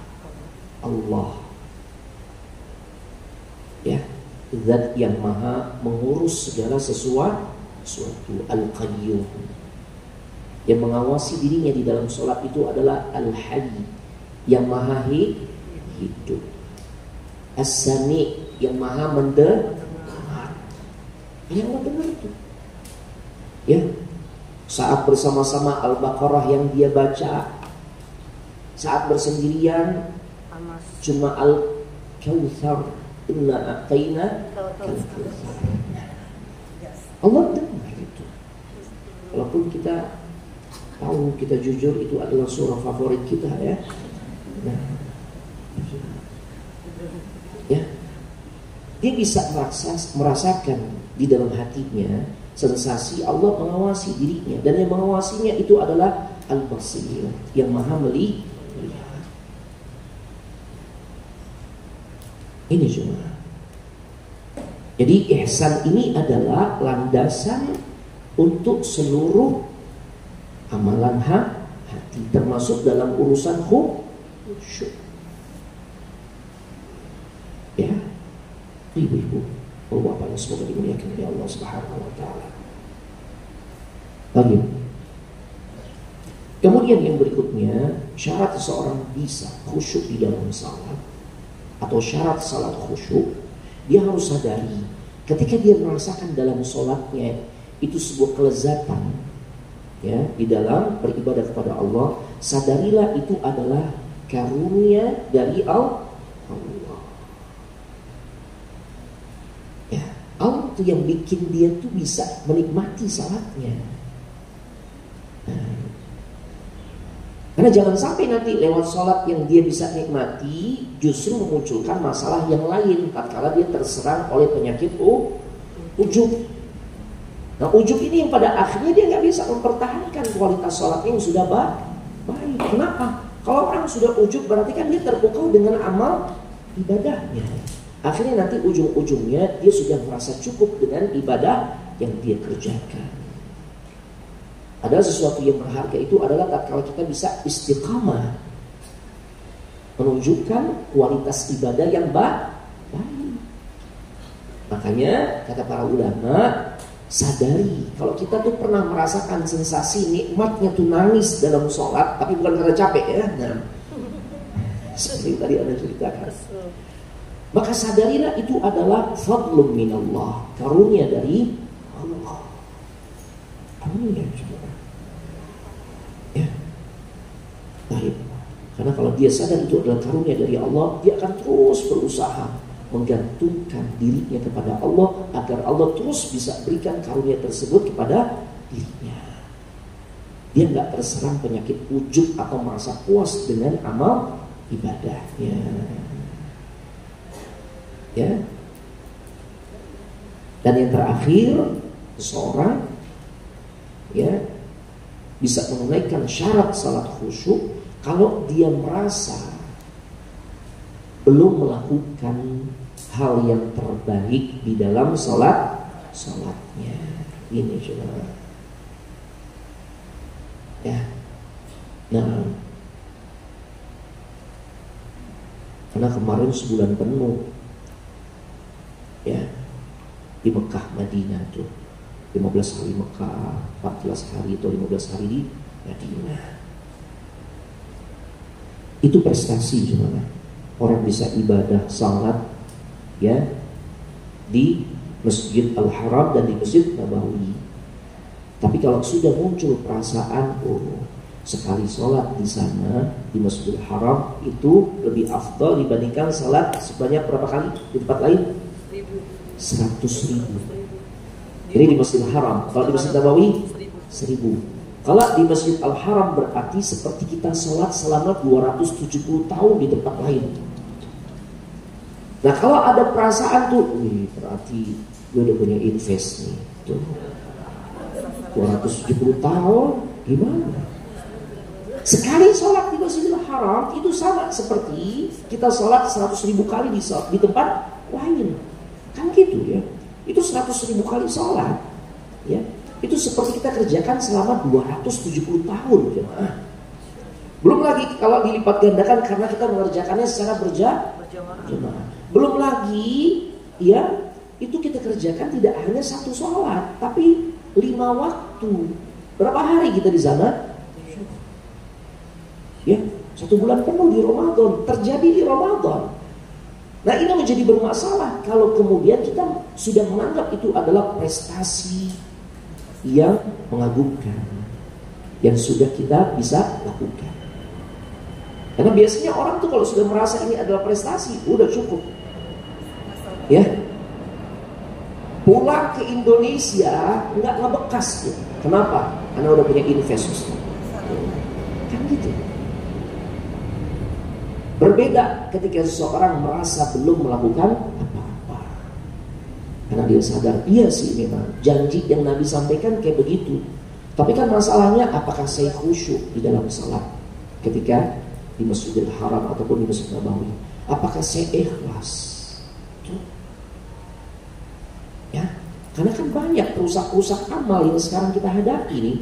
Allah. Ya, zat yang maha mengurus segala sesuatu, Al-Qayyum. Yang mengawasi dirinya di dalam sholat itu adalah Al-Hayy, yang maha hidup. As-Sami, yang maha mendengar. Yang mendengar itu. Ya, saat bersama-sama Al-Baqarah yang dia baca, saat bersendirian cuma Al-Kautsar, inna a'tayna Al-Kautsar. Allah dengar itu. Walaupun kita tahu, kita jujur itu adalah surah favorit kita ya. Nah, ya, dia bisa merasakan di dalam hatinya sensasi Allah mengawasi dirinya, dan yang mengawasinya itu adalah Al-Basir, yang maha melihat. Ini cuma. Jadi ihsan ini adalah landasan untuk seluruh amalan hati, termasuk dalam urusan khusyuk. Ya, ibu-ibu, Bapak-bapak yang semoga dimuliakan oleh Allah Subhanahu wa Ta'ala. Lagi. Kemudian yang berikutnya, syarat seseorang bisa khusyuk di dalam salat atau syarat salat khusyuk, dia harus sadari ketika dia merasakan dalam salatnya itu sebuah kelezatan ya di dalam beribadah kepada Allah, sadarilah itu adalah karunia dari Allah. Allah itu yang bikin dia tuh bisa menikmati salatnya. Karena jangan sampai nanti lewat salat yang dia bisa nikmati justru memunculkan masalah yang lain tatkala dia terserang oleh penyakit ujub. Nah, ujub ini yang pada akhirnya dia nggak bisa mempertahankan kualitas salatnya yang sudah baik. Kenapa? Kalau orang sudah ujub berarti kan dia terpukau dengan amal ibadahnya. Akhirnya nanti ujung-ujungnya dia sudah merasa cukup dengan ibadah yang dia kerjakan. Ada sesuatu yang berharga itu adalah tatkala kita bisa istiqamah, menunjukkan kualitas ibadah yang baik. Makanya kata para ulama, sadari kalau kita tuh pernah merasakan sensasi nikmatnya tuh nangis dalam sholat, tapi bukan karena capek ya. Nah, seperti tadi Anda ceritakan. Maka sadarilah itu adalah fadlun minallah, karunia dari Allah. Karunia juga. Ya. Baik. Karena kalau dia sadar itu adalah karunia dari Allah, dia akan terus berusaha menggantungkan dirinya kepada Allah agar Allah terus bisa berikan karunia tersebut kepada dirinya. Dia nggak terserang penyakit ujub atau merasa puas dengan amal ibadahnya. Ya. Dan yang terakhir, seseorang ya bisa menunaikan syarat salat khusyuk kalau dia merasa belum melakukan hal yang terbaik di dalam salatnya. Ini coba. Ya. Nah, Karena kemarin sebulan penuh ya di Mekah Madinah tuh, 15 hari Mekah, 14 hari atau 15 hari di Madinah. Itu prestasi gimana? Orang bisa ibadah salat ya di Masjid Al-Haram dan di Masjid Nabawi. Tapi kalau sudah muncul perasaan sekali sholat di sana di Masjidil Haram itu lebih afdal dibandingkan sholat sebanyak berapa kali di tempat lain? 100.000. Jadi di Masjidil Haram. Kalau di Masjid Nabawi 1.000. Kalau di Masjid Al-Haram berarti seperti kita sholat selama 270 tahun di tempat lain. Nah kalau ada perasaan tuh, berarti gue udah punya invest nih tuh. 270 tahun gimana? Sekali sholat di Masjidil Haram itu sama seperti kita sholat 100.000 kali di tempat lain. Kan gitu ya. Itu 100.000 kali sholat ya. Itu seperti kita kerjakan selama 270 tahun jemaah. Belum lagi kalau dilipat gandakan karena kita mengerjakannya secara berjamaah. Belum lagi ya, itu kita kerjakan tidak hanya satu sholat, tapi 5 waktu. Berapa hari kita di sana? Ya, 1 bulan penuh di Ramadan, terjadi di Ramadan. Nah ini menjadi bermasalah kalau kemudian kita sudah menganggap itu adalah prestasi yang mengagumkan, yang sudah kita bisa lakukan. Karena biasanya orang tuh kalau sudah merasa ini adalah prestasi, udah cukup. Ya, pulang ke Indonesia nggak ngebekas gitu. Kenapa? Karena udah punya investasi. Kan gitu. Berbeda ketika seseorang merasa belum melakukan apa-apa. Karena dia sadar, iya sih memang janji yang Nabi sampaikan kayak begitu. Tapi kan masalahnya apakah saya khusyuk di dalam salat ketika di Masjidil Haram ataupun di Masjid Nabawi? Apakah saya ikhlas? Ya, karena kan banyak perusak-perusak amal yang sekarang kita hadapi nih,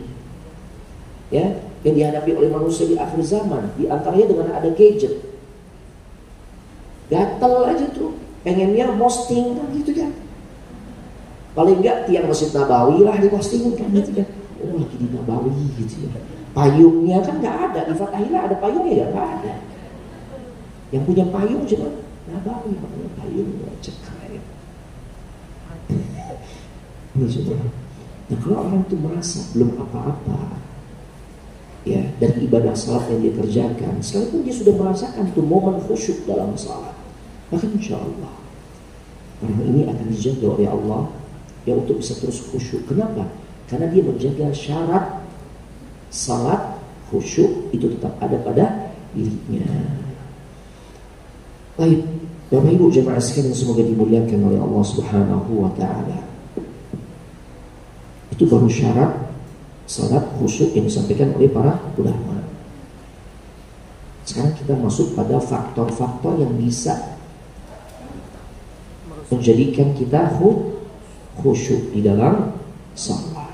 ya, yang dihadapi oleh manusia di akhir zaman. Di antaranya dengan ada gadget, gatel aja tuh, pengennya posting kan gitu kan. Paling enggak tiang Masjid Nabawi lah dipostingin kan gitu kan. Oh lagi di Nabawi gitu ya. Payungnya kan nggak ada, di Fathahillah ada payungnya ya? Nggak ada. Yang punya payung cuma Nabawi, makanya payungnya cekaya. Nah kalau orang itu merasa belum apa-apa ya dari ibadah salat yang dia kerjakan, sekalipun dia sudah merasakan itu momen khusyuk dalam salat, maka insya Allah orang ini akan dijaga oleh Allah ya untuk bisa terus khusyuk. Kenapa? Karena dia menjaga syarat salat khusyuk itu tetap ada pada dirinya. Baik, Bapak Ibu jemaah sekalian semoga dimuliakan oleh Allah Subhanahu wa taala. Itu baru syarat salat khusyuk yang disampaikan oleh para ulama. Sekarang kita masuk pada faktor-faktor yang bisa menjadikan kita khusyuk di dalam salat.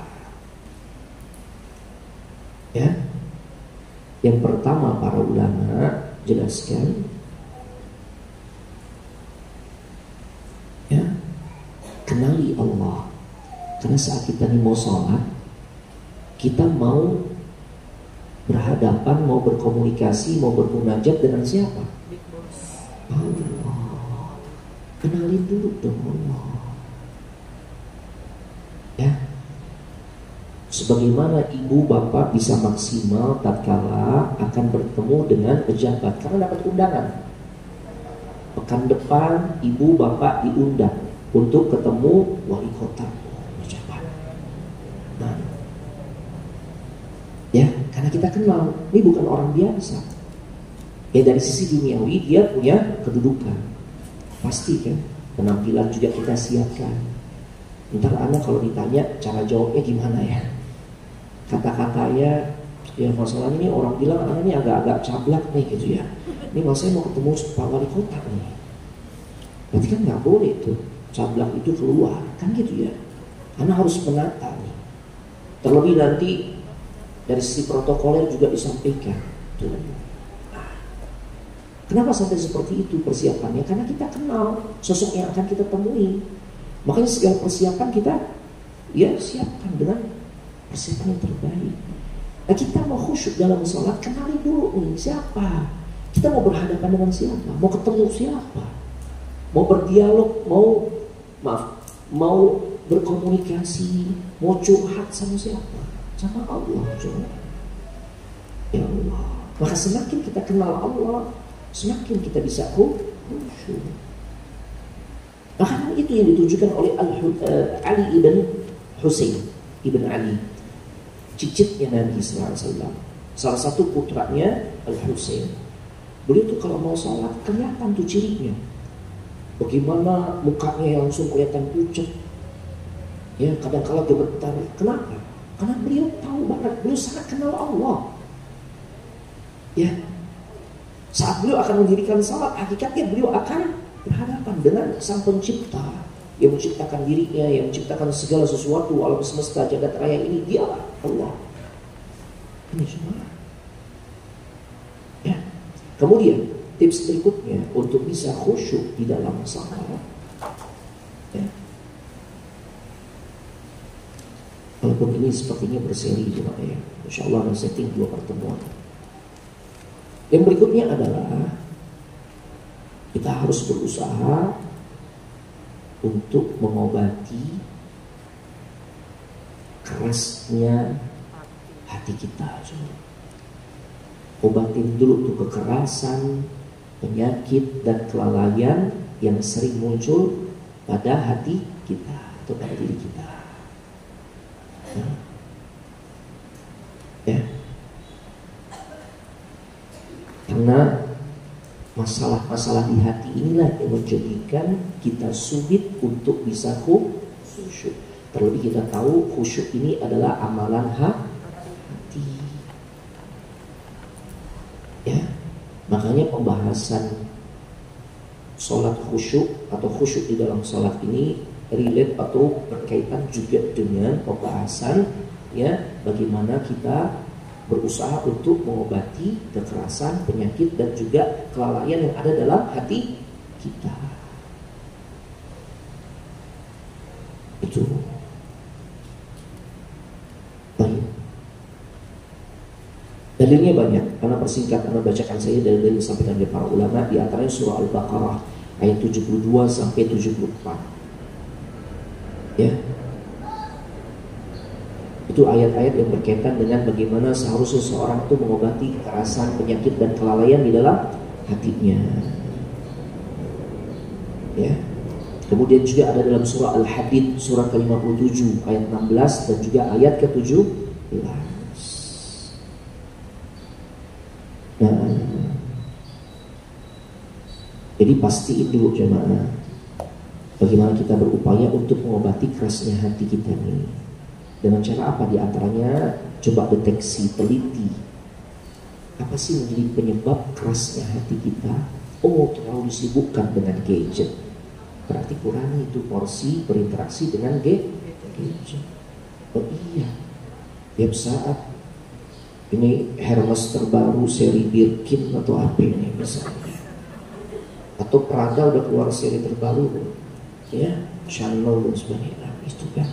Ya. Yang pertama para ulama jelaskan ya, kenali Allah. Karena saat kita mau sholat, kita mau berhadapan, mau berkomunikasi, mau bermunajat dengan siapa? Allah. Kenalin dulu dong Allah. Ya. Sebagaimana ibu bapak bisa maksimal tatkala akan bertemu dengan pejabat karena dapat undangan. Pekan depan ibu bapak diundang untuk ketemu wali kota. Nah, ya, karena kita kenal, ini bukan orang biasa. Ya dari sisi duniawi dia punya kedudukan, pasti kan. Penampilan juga kita siapkan. Ntar anak kalau ditanya cara jawabnya gimana ya? Kata-katanya, ya masalahnya ini orang bilang anak ini agak-agak cablak nih gitu ya. Ini masalahnya mau ketemu Pak Wali Kota nih. Berarti kan nggak boleh tuh cablak itu keluar, kan gitu ya. Anak harus menata nih. Terlebih nanti dari sisi protokoler juga disampaikan. Kenapa sampai seperti itu persiapannya? Karena kita kenal sosok yang akan kita temui. Makanya segala persiapan kita ya siapkan dengan persiapan yang terbaik. Nah, kita mau khusyuk dalam sholat, kenali dulu nih siapa. Kita mau berhadapan dengan siapa, mau ketemu siapa, mau berdialog, mau berkomunikasi, mau curhat sama siapa? Sama Allah. Ya Allah. Maka semakin kita kenal Allah, semakin kita bisa khusyuk. Bahkan itu yang ditujukan oleh Ali ibn Husain ibn Ali, cicitnya Nabi SAW. Salah satu putranya Al-Husain. Beliau tuh kalau mau sholat kelihatan tuh cirinya. Bagaimana mukanya langsung kelihatan pucat. Ya, kadang-kala gemetar. Kenapa? Karena beliau tahu banget, beliau sangat kenal Allah. Ya, saat beliau akan mendirikan salat, hakikatnya beliau akan berhadapan dengan Sang Pencipta yang menciptakan dirinya, yang menciptakan segala sesuatu alam semesta jagat raya ini. Dialah Allah. Ini semua. Ya. Kemudian tips berikutnya untuk bisa khusyuk di dalam salat. Ya. Walaupun ini sepertinya berseri juga ya. Insya Allah ada setting 2 pertemuan. Yang berikutnya adalah kita harus berusaha untuk mengobati kerasnya hati kita. Obatin dulu tuh kekerasan, penyakit dan kelalaian yang sering muncul pada hati kita atau pada diri kita. Ya. Karena masalah-masalah di hati inilah yang menjadikan kita sulit untuk bisa khusyuk. Terlebih kita tahu khusyuk ini adalah amalan hati. Ya, makanya pembahasan sholat khusyuk atau khusyuk di dalam sholat ini relate atau berkaitan juga dengan pembahasan ya bagaimana kita berusaha untuk mengobati kekerasan, penyakit dan juga kelalaian yang ada dalam hati kita. Itu. Baik. Dalilnya banyak, karena persingkat karena bacakan saya dari dalil disampaikan oleh para ulama, di antaranya surah Al-Baqarah ayat 72 sampai 74. Ya. Itu ayat-ayat yang berkaitan dengan bagaimana seharusnya seseorang itu mengobati kekerasan, penyakit dan kelalaian di dalam hatinya. Ya. Kemudian juga ada dalam surah Al-Hadid surah ke-57 ayat 16 dan juga ayat ke-17. Nah, jadi pastiin dulu jemaah, bagaimana kita berupaya untuk mengobati kerasnya hati kita ini. Dengan cara apa? Di antaranya coba deteksi, teliti. Apa sih menjadi penyebab kerasnya hati kita? Oh, terlalu disibukkan dengan gadget. Berarti kurangi itu porsi berinteraksi dengan gadget. Oh iya, tiap saat ini Hermes terbaru seri Birkin atau apa ini misalnya, atau Prada udah keluar seri terbaru, ya Chanel dan sebagainya, itu kan.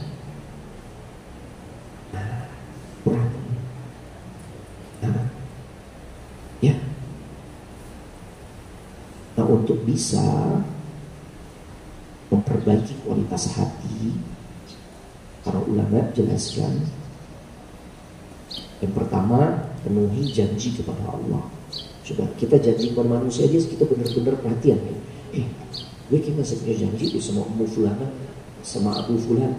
Nah, untuk bisa memperbaiki kualitas hati, para ulama jelaskan, yang pertama penuhi janji kepada Allah. Coba kita janji kepada manusia aja kita benar-benar perhatian ya. Gue kayak masih punya janji tuh sama Ummu Fulana, sama Abu Fulan.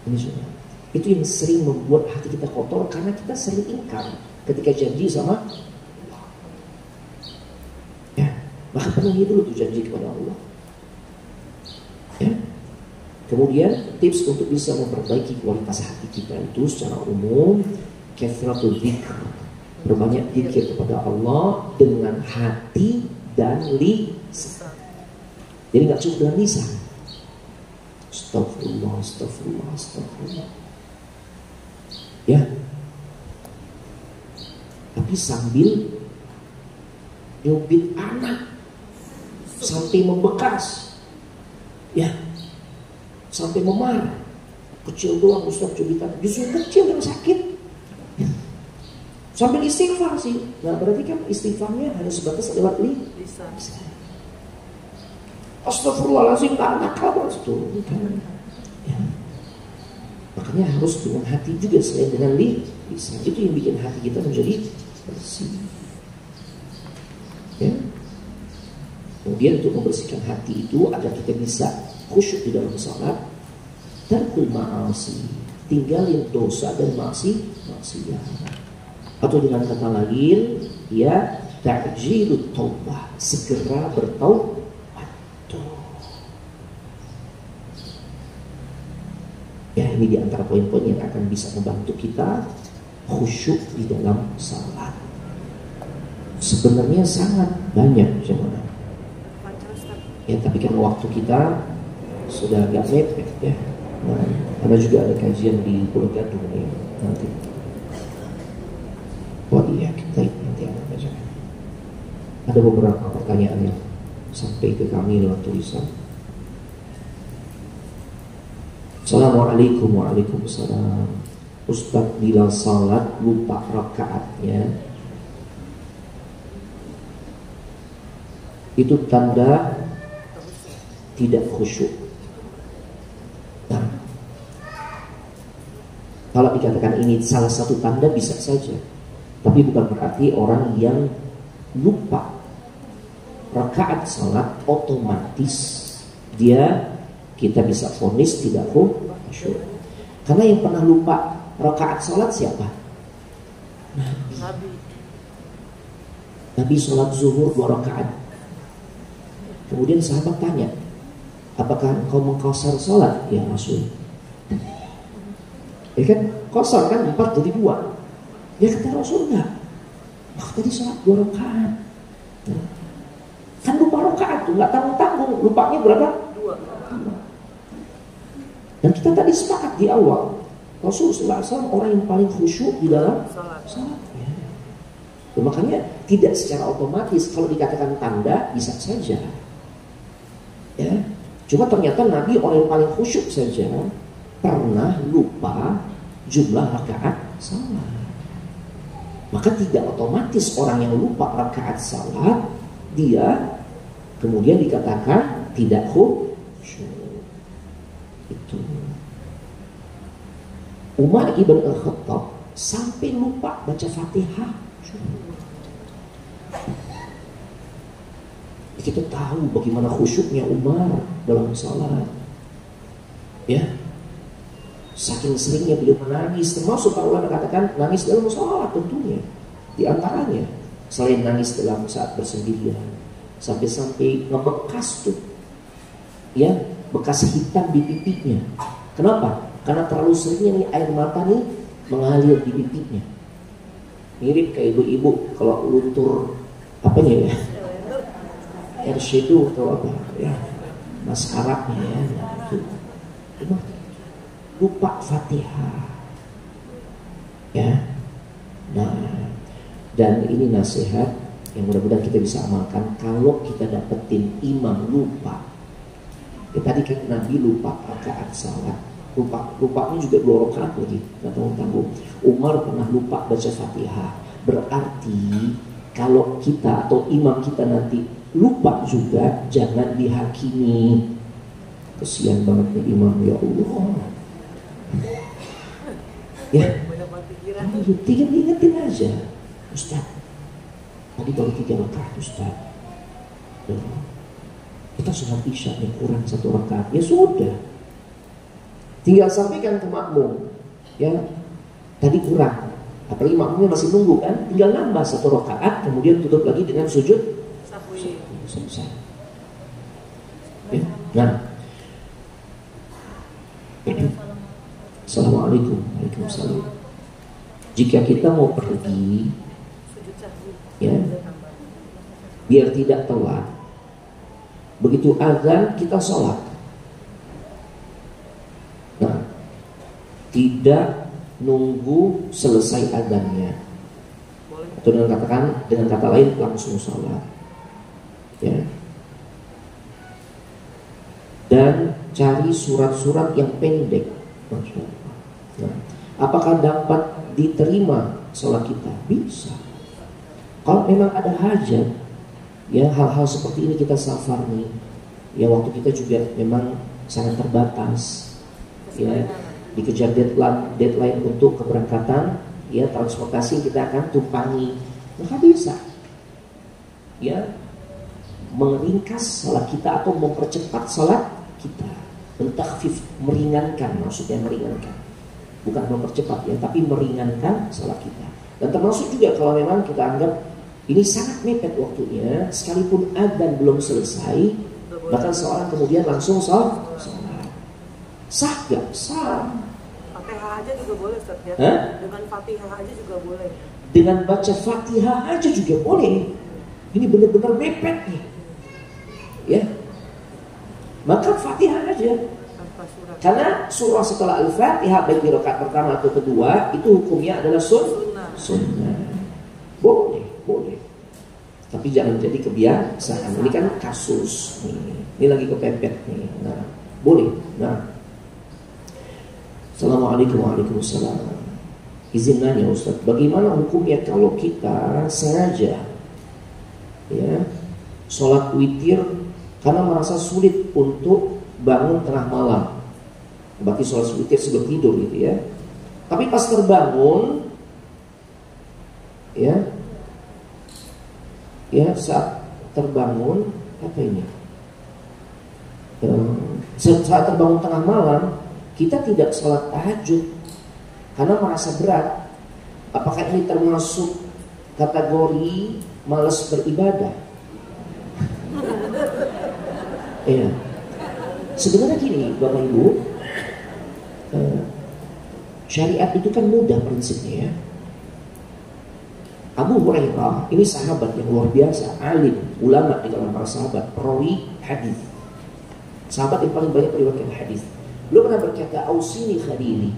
Ini semua. Itu yang sering membuat hati kita kotor karena kita sering ingkar ketika janji sama Allah. Ya, maka penuhi dulu tuh janji kepada Allah. Ya. Kemudian tips untuk bisa memperbaiki kualitas hati kita itu secara umum, kathratul dzikr, berbanyak zikir kepada Allah dengan hati dan lisan. Jadi nggak cukup dengan lisan. Astagfirullah, astagfirullah, astagfirullah. Ya. Tapi sambil nyubit anak sampai membekas, ya, sampai memar. Kecil doang Ustaz cubitan, justru kecil yang sakit. Sampai istighfar sih. Nah berarti kan istighfarnya hanya sebatas lewat lisan. Astagfirullahaladzim, tak nakal itu. Ya. Makanya harus dengan hati juga selain dengan lisan. Itu yang bikin hati kita menjadi bersih. Ya. Kemudian untuk membersihkan hati itu agar kita bisa khusyuk di dalam salat, tarkul ma'asi, tinggalin dosa dan maksiat. Atau dengan kata lain, ya ta'jilut taubah, segera bertaubat. Ya, ini di antara poin-poin yang akan bisa membantu kita khusyuk di dalam salat. Sebenarnya sangat banyak jemaah. Ya, tapi kan waktu kita sudah agak mepet ya. Nah, ada juga ada kajian di Pulau Gadung nih nanti. Oh iya, kita nanti akan baca. Ada beberapa pertanyaan yang sampai ke kami lewat tulisan. Assalamualaikum. Waalaikumsalam. Ustaz, bila salat lupa rakaatnya, itu tanda tidak khusyuk. Nah, kalau dikatakan ini salah satu tanda bisa saja, tapi bukan berarti orang yang lupa rakaat salat otomatis dia kita bisa vonis tidak khusyuk. Karena yang pernah lupa rakaat salat siapa? Nabi salat zuhur 2 rakaat. Kemudian sahabat tanya, apakah engkau mengqasar salat ya Rasul? Ya kan, qasar kan 4 jadi 2. Ya kata Rasul enggak. Tadi salat 2 rakaat. Kan lupa rakaat tuh, enggak tanggung-tanggung. Lupanya berapa? 2. Dan kita tadi sepakat di awal, Rasulullah SAW orang yang paling khusyuk di dalam salat. Ya. Makanya tidak secara otomatis kalau dikatakan tanda bisa saja. Ya, cuma ternyata Nabi orang yang paling khusyuk saja pernah lupa jumlah rakaat salat. Maka tidak otomatis orang yang lupa rakaat salat dia kemudian dikatakan tidak khusyuk. Itu Umar ibn al-Khattab sampai lupa baca Fatihah. Kita tahu bagaimana khusyuknya Umar dalam salat. Ya, saking seringnya beliau menangis, termasuk para ulama katakan nangis dalam salat tentunya. Di antaranya selain nangis dalam saat bersendirian, sampai-sampai ngebekas tuh, ya, bekas hitam di pipinya. Kenapa? Karena terlalu seringnya nih air mata nih mengalir di pipinya. Mirip kayak ibu-ibu kalau luntur apanya ya, air shadow atau apa ya, maskaranya ya, itu lupa Fatihah ya. Nah, dan ini nasihat yang mudah-mudahan kita bisa amalkan. Kalau kita dapetin imam lupa, ya tadi kan Nabi lupa rakaat salat, lupanya juga 2 rakaat lagi, nggak tanggung-tanggung. Umar pernah lupa baca Fatihah. Berarti kalau kita atau imam kita nanti lupa juga, jangan dihakimi. Kesian banget nih imam, ya Allah. Ya, tinggal ingetin aja, Ustaz, tadi baru 3 rakaat Ustaz. Kita sholat isya yang kurang 1 rakaat. Ya sudah, tinggal sampaikan ke makmum, ya tadi kurang. Apalagi makmumnya masih nunggu kan, tinggal nambah 1 rakaat, kemudian tutup lagi dengan sujud. Selesai. Ya. Nah, Assalamualaikum. Waalaikumsalam. Jika kita mau pergi, ya, biar tidak telat, begitu azan kita sholat. Nah, tidak nunggu selesai azannya, atau dengan kata lain langsung sholat. Ya. Dan cari surat-surat yang pendek. Nah, apakah dapat diterima sholat kita? Bisa. Kalau memang ada hajat, ya hal-hal seperti ini kita safar nih, ya waktu kita juga memang sangat terbatas, ya dikejar deadline untuk keberangkatan, ya transportasi kita akan tumpangi, maka bisa, ya meringkas sholat kita atau mempercepat sholat kita, mentakhfif, meringankan, maksudnya meringankan, bukan mempercepat ya, tapi meringankan sholat kita. Dan termasuk juga kalau memang kita anggap ini sangat mepet waktunya, sekalipun adzan belum selesai, bahkan seorang kemudian langsung sholat. Sah gak? Sah. Fatihah aja juga boleh, Ustaz ya? Dengan Fatihah aja juga boleh. Dengan baca Fatihah aja juga boleh. Ini benar-benar mepet nih. Ya. Maka Fatihah aja. Karena surah setelah Al-Fatihah baik di rakaat pertama atau kedua itu hukumnya adalah sunnah. Boleh. Tapi jangan jadi kebiasaan. Ini kan kasus nih. Ini lagi kepepet nih. Nah, boleh. Nah. Assalamualaikum warahmatullahi wabarakatuh. Izin nanya Ustaz, bagaimana hukumnya kalau kita sengaja ya sholat witir karena merasa sulit untuk bangun tengah malam, berarti sholat witir sebelum tidur gitu ya. Tapi pas terbangun ya saat terbangun apa ini? Saat terbangun tengah malam kita tidak sholat tahajud karena merasa berat. Apakah ini termasuk kategori malas beribadah? Ya, sebenarnya gini Bapak Ibu, syariat itu kan mudah prinsipnya ya. Abu Hurairah ini sahabat yang luar biasa, alim, ulama di kalangan para sahabat, perawi hadis, sahabat yang paling banyak meriwayatkan hadis. Beliau pernah berkata, "Ausini khalili."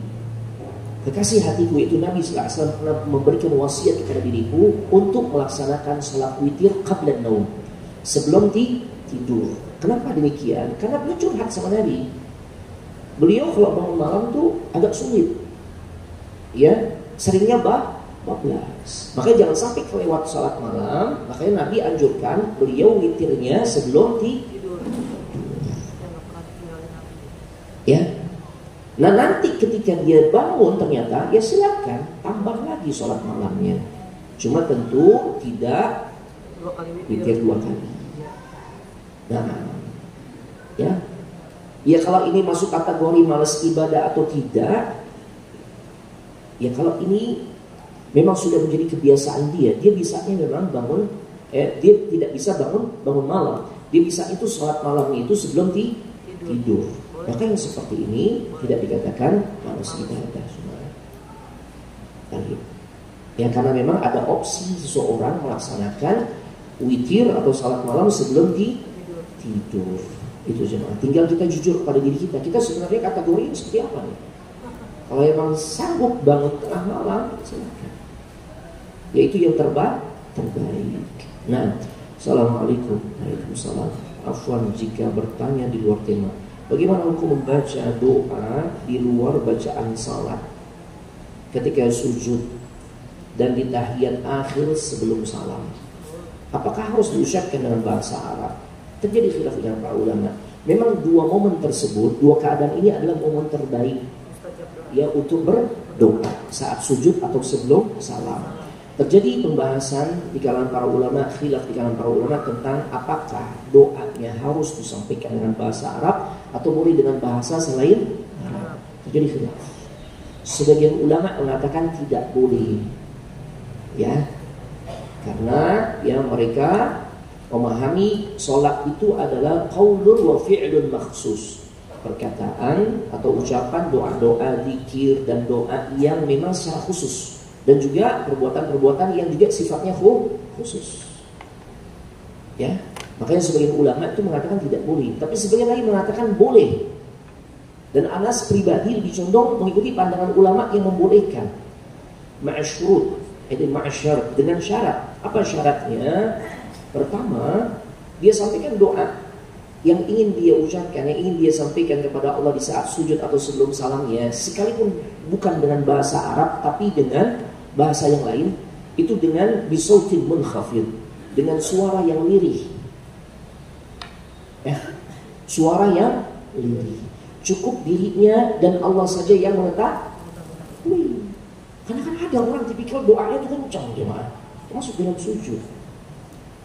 Kekasih hatiku itu Nabi sallallahu alaihi wasallam pernah memberikan wasiat kepada diriku untuk melaksanakan salat witir qabla naum, sebelum tidur. Kenapa demikian? Karena beliau curhat sama Nabi. Beliau kalau bangun malam tuh agak sulit. Ya, seringnya bablas. Makanya jangan sampai kelewat salat malam. Makanya Nabi anjurkan beliau witirnya sebelum tidur. Ya. Nah nanti ketika dia bangun ternyata ya silakan tambah lagi sholat malamnya. Cuma tentu tidak witir 2 kali. Nah, ya kalau ini masuk kategori malas ibadah atau tidak, ya kalau ini memang sudah menjadi kebiasaan dia bisanya memang bangun, dia tidak bisa bangun malam. Dia bisa itu sholat malamnya itu sebelum tidur. Maka yang seperti ini tidak dikatakan malas ibadah. Ya karena memang ada opsi seseorang melaksanakan witir atau salat malam sebelum tidur. Itu jemaah. Tinggal kita jujur pada diri kita. Kita sebenarnya kategori ini seperti apa nih? Kalau memang sanggup bangun tengah malam, silakan. Yaitu yang terbaik. Nah, assalamualaikum. Waalaikumsalam. Afwan jika bertanya di luar tema. Bagaimana hukum membaca doa di luar bacaan salat ketika sujud dan di tahiyat akhir sebelum salam? Apakah harus diucapkan dengan bahasa Arab? Terjadi khilaf dengan para ulama. Memang dua momen tersebut, dua keadaan ini adalah momen terbaik ya untuk berdoa saat sujud atau sebelum salam. Terjadi pembahasan di kalangan para ulama, khilaf di kalangan para ulama tentang apakah doanya harus disampaikan dengan bahasa Arab atau boleh dengan bahasa selain Arab. Terjadi khilaf. Sebagian ulama mengatakan tidak boleh, ya, karena ya mereka memahami sholat itu adalah qaulun wa fi'lun makhsus, perkataan atau ucapan doa-doa, zikir dan doa yang memang secara khusus. Dan juga perbuatan-perbuatan yang juga sifatnya khusus. Ya, makanya sebagian ulama itu mengatakan tidak boleh, tapi sebagian lagi mengatakan boleh. Dan Anas pribadi lebih condong mengikuti pandangan ulama yang membolehkan. Ma'asyurut, dengan syarat. Apa syaratnya? Pertama, Dia sampaikan doa yang ingin dia ucapkan, yang ingin dia sampaikan kepada Allah di saat sujud atau sebelum salamnya, sekalipun bukan dengan bahasa Arab tapi dengan bahasa yang lain, itu dengan bisautin munkhafid, dengan suara yang lirih. Suara yang lirih. Cukup dirinya dan Allah saja yang mengetahui. Karena kan ada orang tipikal doanya itu kencang jemaah, termasuk dalam sujud.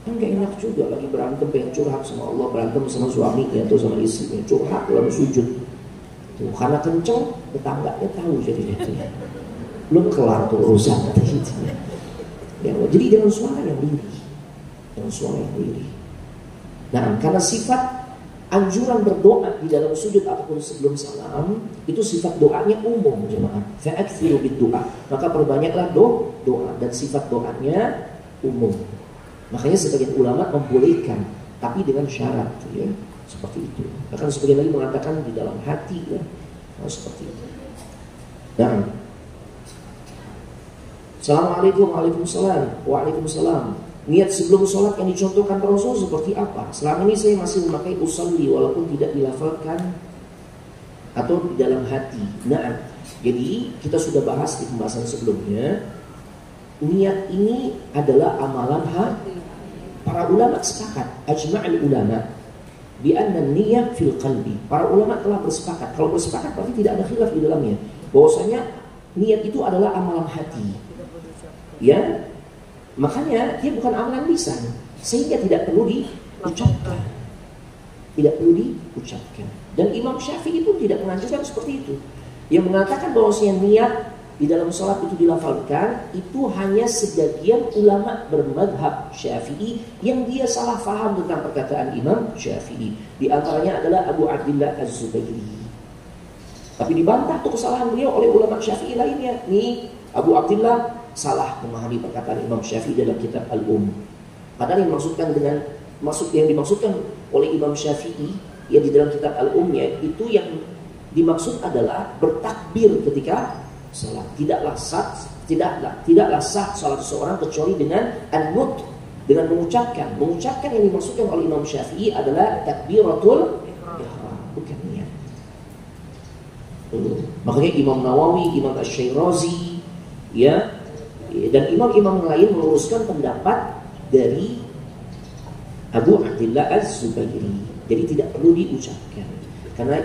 Kan gak enak juga lagi berantem, pengen curhat sama Allah, berantem sama suaminya atau sama istrinya, curhat dalam sujud. Tuh, karena kenceng, tetangganya tahu jadinya. Belum kelar tuh urusan. Ya, jadi dengan suara yang lirih, dengan suara yang lirih. Nah, karena sifat anjuran berdoa di dalam sujud ataupun sebelum salam itu sifat doanya umum jemaah. Fa'akthiru bid-du'a. Maka perbanyaklah doa dan sifat doanya umum. Makanya sebagian ulama membolehkan, tapi dengan syarat, ya, seperti itu. Bahkan sebagian lagi mengatakan di dalam hati, ya, seperti itu. Nah, Assalamualaikum, waalaikumsalam, waalaikumsalam. Niat sebelum sholat yang dicontohkan Rasul seperti apa? Selama ini saya masih memakai usolli walaupun tidak dilafalkan atau di dalam hati. Nah, jadi kita sudah bahas di pembahasan sebelumnya. Niat ini adalah amalan hati. Para ulama sepakat, ajma'ul ulama bi anna niyyah fil qalbi. Para ulama telah bersepakat. Kalau bersepakat berarti tidak ada khilaf di dalamnya. Bahwasanya niat itu adalah amalan hati. Ya. Makanya dia bukan amalan lisan, sehingga tidak perlu diucapkan. Tidak perlu diucapkan. Dan Imam Syafi'i pun tidak menganjurkan seperti itu. Yang mengatakan bahwasanya niat di dalam sholat itu dilafalkan, itu hanya sebagian ulama bermadhab Syafi'i yang dia salah faham tentang perkataan Imam Syafi'i. Di antaranya adalah Abu Abdillah Az-Zubairi. Tapi dibantah tuh kesalahan beliau oleh ulama Syafi'i lainnya. Nih, Abu Abdillah salah memahami perkataan Imam Syafi'i dalam kitab Padahal yang dimaksudkan oleh Imam Syafi'i yang di dalam kitab Al-Ummiyah itu yang dimaksud adalah bertakbir ketika salat. Tidaklah sah salat seseorang kecuali dengan an-nutq, dengan mengucapkan. Mengucapkan yang dimaksudkan oleh Imam Syafi'i adalah takbiratul ihram, bukan niat. Makanya Imam Nawawi, Imam Asy-Syairazi, ya, dan imam-imam lain meluruskan pendapat dari Abu Abdillah Az-Zubairi. Jadi tidak perlu diucapkan. Karena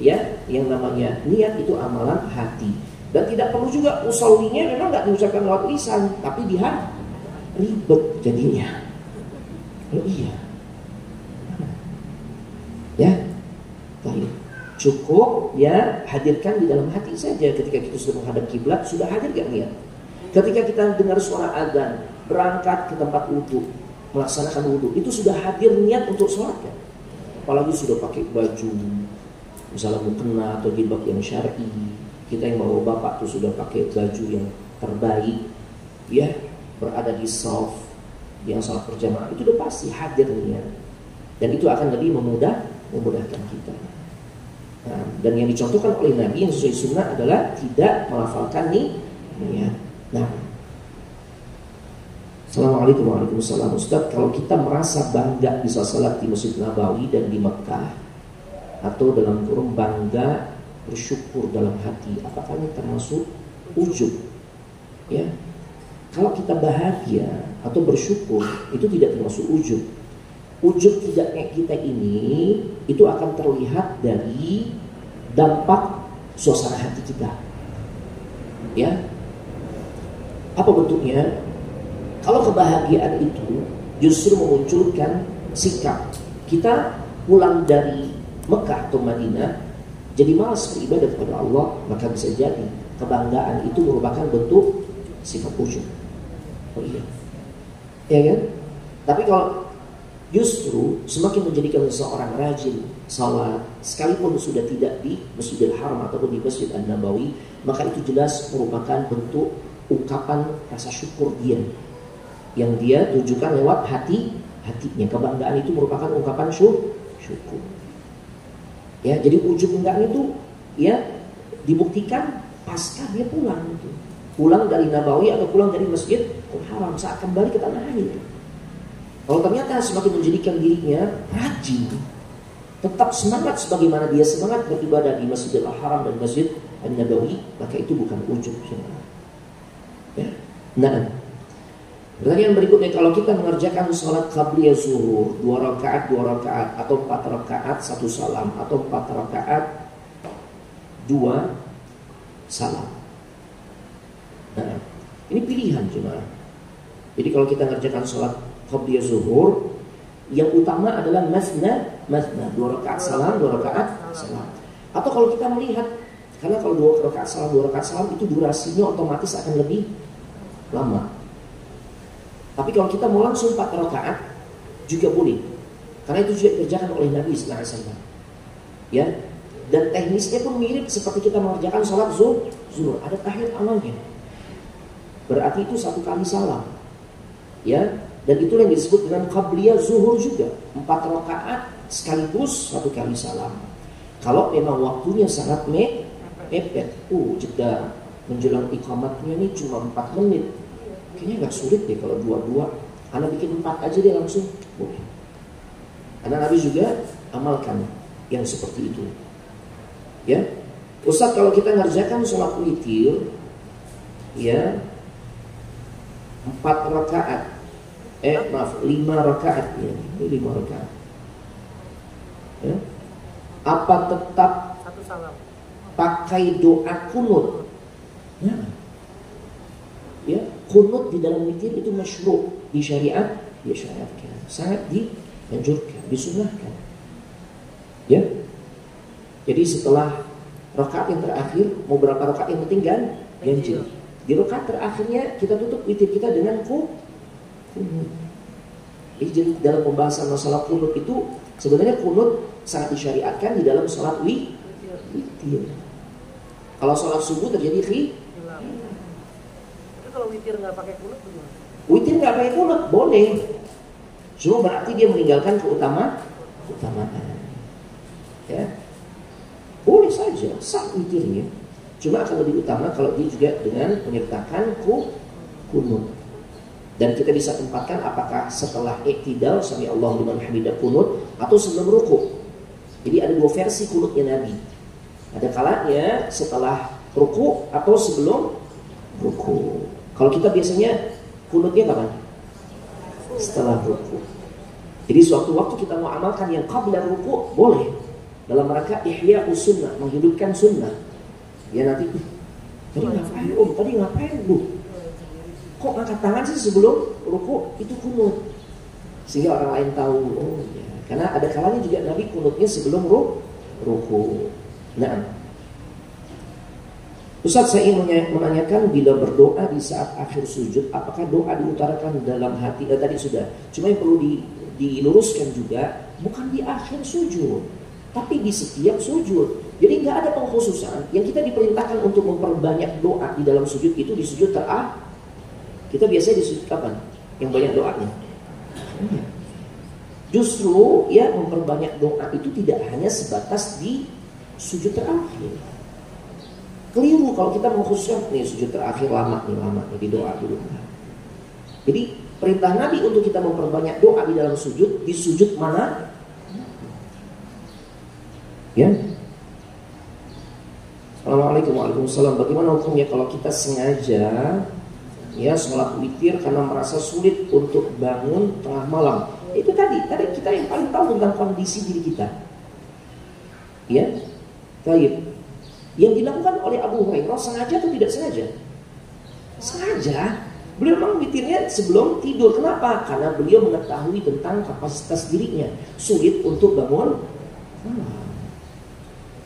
ya, yang namanya niat itu amalan hati. Dan tidak perlu juga usollinya memang nggak diucapkan lewat lisan, tapi di hati. Ribet jadinya. Oh iya. Ya. Baik. Cukup ya hadirkan di dalam hati saja. Ketika kita sudah menghadap kiblat, sudah hadir gak niat? Ketika kita dengar suara azan, berangkat ke tempat wudhu, melaksanakan wudhu, itu sudah hadir niat untuk sholat kan? Apalagi sudah pakai baju, misalnya mukena atau jilbab yang syar'i. Kita yang bawa bapak tuh sudah pakai baju yang terbaik, ya, berada di shaf yang salat berjamaah, itu udah pasti hadir niat. Dan itu akan lebih memudahkan kita. Nah, dan yang dicontohkan oleh Nabi yang sesuai sunnah adalah tidak melafalkan niat. Nah, Assalamualaikum warahmatullahi wabarakatuh. Ustaz, kalau kita merasa bangga bisa salat di Masjid Nabawi dan di Mekah, atau dalam kurung bangga bersyukur dalam hati, apakah ini termasuk ujub? Ya, kalau kita bahagia atau bersyukur itu tidak termasuk ujub. Ujub tidaknya kita ini itu akan terlihat dari dampak suasana hati kita. Ya, apa bentuknya? Kalau kebahagiaan itu justru memunculkan sikap kita pulang dari Mekah atau Madinah jadi malas beribadah kepada Allah, maka bisa jadi kebanggaan itu merupakan bentuk sifat ujub. Oh iya, ya kan? Tapi kalau justru semakin menjadikan seseorang rajin salat, sekalipun sudah tidak di Masjidil Haram ataupun di Masjid An-Nabawi, maka itu jelas merupakan bentuk ungkapan rasa syukur dia yang dia tunjukkan lewat hatinya. Kebanggaan itu merupakan ungkapan syukur. Ya, jadi ujub enggak itu ya dibuktikan pasca dia pulang itu. Pulang dari Nabawi atau pulang dari Masjid Al-Haram saat kembali ke tanah air. Kalau ternyata semakin menjadikan dirinya rajin, tetap semangat sebagaimana dia semangat beribadah di Masjidil Haram dan Masjid An-Nabawi, maka itu bukan ujub. Ya. Nah, pertanyaan berikutnya, kalau kita mengerjakan sholat qabliyah zuhur 2 rakaat atau 4 rakaat 1 salam atau 4 rakaat 2 salam. Nah, ini pilihan jemaah. Jadi kalau kita mengerjakan sholat qabliyah zuhur, yang utama adalah masna 2 rakaat salam, 2 rakaat salam. Atau kalau kita melihat, karena kalau 2 rakaat salam itu durasinya otomatis akan lebih lama. Tapi kalau kita mau langsung 4 rakaat juga boleh, karena itu juga dikerjakan oleh Nabi sallallahu alaihi wasallam. Ya, dan teknisnya pun mirip seperti kita mengerjakan sholat zuhur. Ada tahiyat awalnya, berarti itu 1 kali salam. Ya, dan itu yang disebut dengan qabliyah zuhur juga, 4 rakaat sekaligus 1 kali salam. Kalau memang waktunya sangat mepet, jeda menjelang iqamatnya ini cuma 4 menit, kayaknya gak sulit deh kalau 2-2. Anda bikin 4 aja deh langsung, boleh. Karena Nabi juga amalkan yang seperti itu. Ya, Ustaz, kalau kita ngerjakan sholat witir, ya 4 rakaat, 5 rakaat ya, 5 rakaat. Ya. Apa tetap 1 salam pakai doa kunut? Ya, kunut di dalam witir itu masyru' di syariat, ya syariatkan, sangat dianjurkan, disunnahkan. Ya. Jadi setelah rakaat yang terakhir, mau berapa rakaat yang penting ganjil. Di rakaat terakhirnya kita tutup witir kita dengan kunut. Jadi dalam pembahasan masalah kunut itu, sebenarnya kunut sangat disyariatkan di dalam sholat witir. Kalau sholat subuh terjadi tapi kalau witir nggak pakai kunut gimana? Witir nggak pakai kunut boleh, cuma berarti dia meninggalkan keutamaan. Ya, boleh saja sah witirnya, cuma akan lebih utama kalau dia juga dengan menyertakan kunut. Dan kita bisa tempatkan apakah setelah iktidal sami Allahu liman hamidah kunut atau sebelum ruku. Jadi ada 2 versi kunutnya Nabi. Ada kalanya setelah ruku atau sebelum ruku. Kalau kita biasanya kunutnya kapan? Setelah ruku. Jadi suatu waktu kita mau amalkan yang qabla ruku boleh, dalam rangka ihya sunnah, menghidupkan sunnah. Ya nanti tadi ngapain Bu? Kok angkat tangan sih sebelum ruku? Itu kunut, sehingga orang lain tahu. Oh ya, karena ada kalanya juga Nabi kunutnya sebelum ruku. Nah, Ustaz, saya ingin menanyakan, bila berdoa di saat akhir sujud, apakah doa diutarakan dalam hati? Tadi sudah. Cuma yang perlu diluruskan juga, bukan di akhir sujud, tapi di setiap sujud. Jadi nggak ada pengkhususan. Yang kita diperintahkan untuk memperbanyak doa di dalam sujud itu di sujud terakhir. Kita biasanya di sujud kapan? Yang banyak doanya. Justru ya, memperbanyak doa itu tidak hanya sebatas di sujud terakhir. Keliru kalau kita mengkhususkan nih sujud terakhir lama nih di doa dulu. Jadi perintah Nabi untuk kita memperbanyak doa di dalam sujud, di sujud mana? Ya. Assalamualaikum warahmatullahi wabarakatuh. Bagaimana hukumnya kalau kita sengaja ya sholat witir karena merasa sulit untuk bangun tengah malam? Itu tadi kita yang paling tahu tentang kondisi diri kita. Ya, baik. Yang dilakukan oleh Abu Hurairah sengaja atau tidak sengaja? Sengaja. Beliau memang witirnya sebelum tidur. Kenapa? Karena beliau mengetahui tentang kapasitas dirinya, sulit untuk bangun.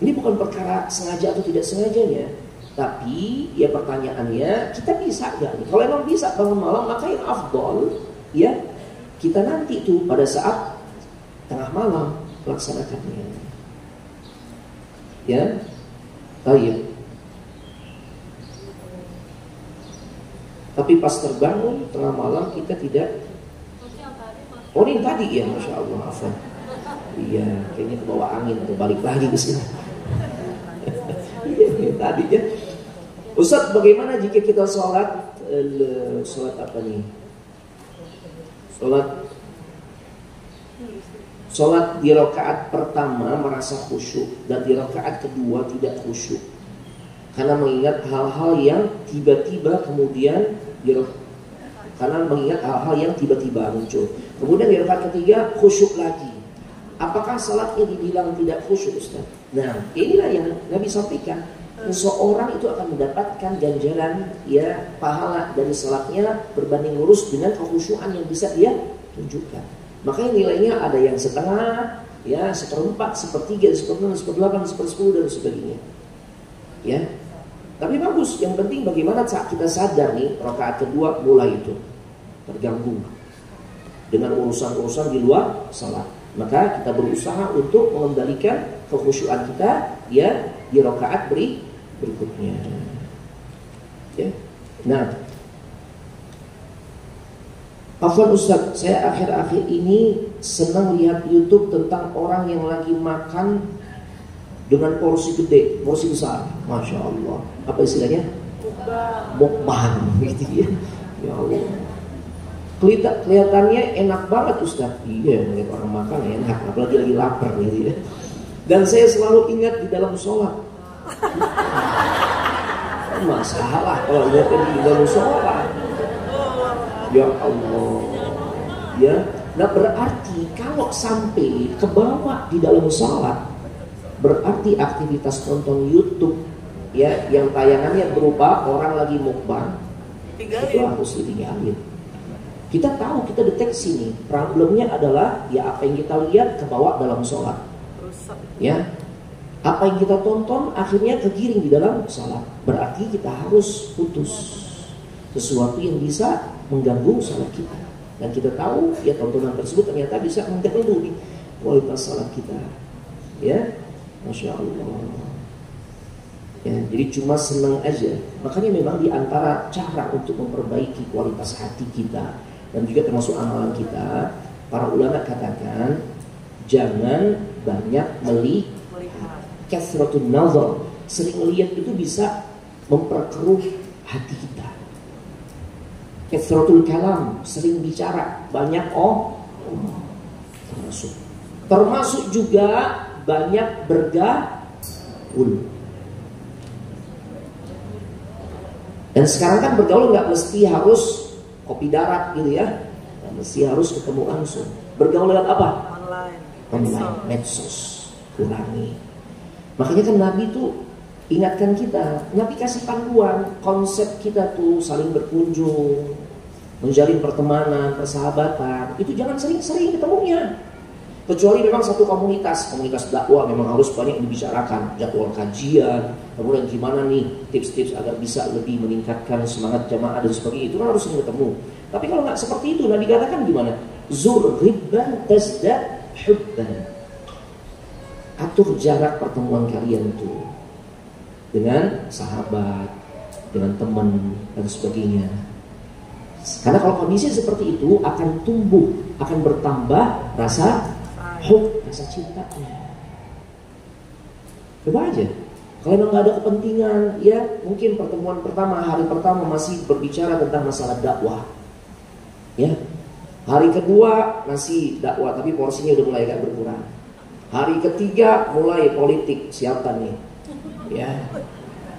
Ini bukan perkara sengaja atau tidak sengajanya, tapi ya pertanyaannya, kita bisa gak nih? Kalau memang bisa bangun malam, maka yang afdol ya kita nanti tuh pada saat tengah malam melaksanakannya. Ya, baik. Tapi pas terbangun tengah malam kita tidak. Oh ini tadi ya, masya Allah, afwan. Iya, kayaknya kebawa angin atau balik lagi ke sini. Iya, tadi ya. Ustaz, bagaimana jika kita sholat apa nih? Sholat Sholat di rakaat pertama merasa khusyuk dan di rakaat kedua tidak khusyuk. Karena mengingat hal-hal yang tiba-tiba kemudian muncul. Kemudian di rakaat ketiga khusyuk lagi. Apakah salatnya dibilang tidak khusyuk, Ustaz? Nah, inilah yang Nabi sampaikan. Seseorang itu akan mendapatkan ganjaran pahala dari salatnya berbanding lurus dengan kekhusyuan yang bisa dia tunjukkan. Makanya nilainya ada yang setengah, seperempat, sepertiga, seperenam, seperdelapan, sepersepuluh dan sebagainya. Ya. Tapi bagus, yang penting bagaimana saat kita sadar nih rakaat kedua mulai itu terganggu dengan urusan-urusan di luar salat. Maka kita berusaha untuk mengembalikan kekhusyuan kita di rakaat berikutnya. Ya. Nah, Afwan Ustaz, saya akhir-akhir ini senang lihat YouTube tentang orang yang lagi makan dengan porsi gede, porsi besar. Masya Allah. Apa istilahnya? Mukbang gitu ya. Ya Allah. Kelihatannya enak banget Ustaz. Iya, melihat orang makan enak, apalagi lagi lapar gitu ya. Dan saya selalu ingat di dalam sholat. Masalah kalau ingat di dalam sholat. Ya Allah. Ya. Nah berarti kalau sampai kebawa di dalam sholat, berarti aktivitas nonton YouTube yang tayangannya berupa orang lagi mukbang itu harus ditinggalin. Kita tahu, kita deteksi nih problemnya adalah apa yang kita lihat kebawa dalam sholat. Ya, apa yang kita tonton akhirnya kegiring di dalam sholat. Berarti kita harus putus sesuatu yang bisa mengganggu sholat kita. Dan kita tahu tontonan tersebut ternyata bisa mengganggu kualitas sholat kita. Ya, Masya Allah. Ya, jadi cuma senang aja. Makanya memang di antara cara untuk memperbaiki kualitas hati kita dan juga termasuk amalan kita, para ulama katakan jangan banyak melihat. Kathratun nazar, sering melihat itu bisa memperkeruh hati kita. Kathratul kalam, sering bicara, banyak termasuk juga banyak bergaul. Dan sekarang kan bergaul nggak mesti harus kopi darat gitu ya, nggak mesti harus ketemu langsung. Bergaul lewat apa? Online, medsos. Kurangi. Makanya kan Nabi tuh ingatkan kita, Nabi kasih panduan, konsep kita tuh saling berkunjung, menjalin pertemanan, persahabatan, itu jangan sering-sering ketemunya. Kecuali memang satu komunitas dakwah memang harus banyak dibicarakan, jadwal kajian, kemudian gimana nih tips-tips agar bisa lebih meningkatkan semangat jamaah dan sebagainya, itu kan harus sering ketemu. Tapi kalau nggak seperti itu, Nabi katakan gimana? Zur ghibban tazdad hubban. Atur jarak pertemuan kalian itu dengan sahabat, dengan teman dan sebagainya. Karena kalau kondisi seperti itu akan tumbuh, akan bertambah rasa rasa cintanya. Coba aja. Kalau memang nggak ada kepentingan, ya mungkin pertemuan pertama, hari pertama masih berbicara tentang masalah dakwah, ya. Hari kedua masih dakwah, tapi porsinya udah mulai agak berkurang. Hari ketiga mulai politik, siapa nih, ya,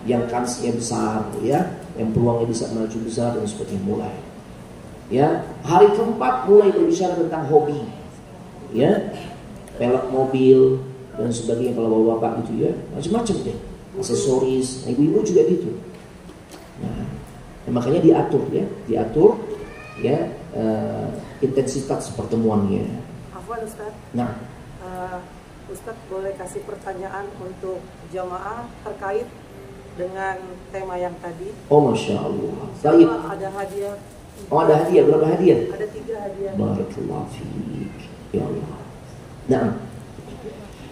yang kansnya besar, ya, yang peluangnya bisa maju besar dan sebagainya mulai. Ya, hari keempat mulai berbicara tentang hobi, ya, pelek mobil dan sebagainya kalau bapak-bapak gitu ya, macam-macam deh, aksesoris, ibu-ibu juga gitu. Nah, makanya diatur ya, intensitas pertemuannya. Afwan Ustaz. Nah, Ustaz boleh kasih pertanyaan untuk jamaah terkait dengan tema yang tadi? Oh Masya Allah. Baik. Ada hadiah. Oh ada hadiah, berapa hadiah? Ada 3 hadiah. Barakallahu fiik. Ya Allah. Nah,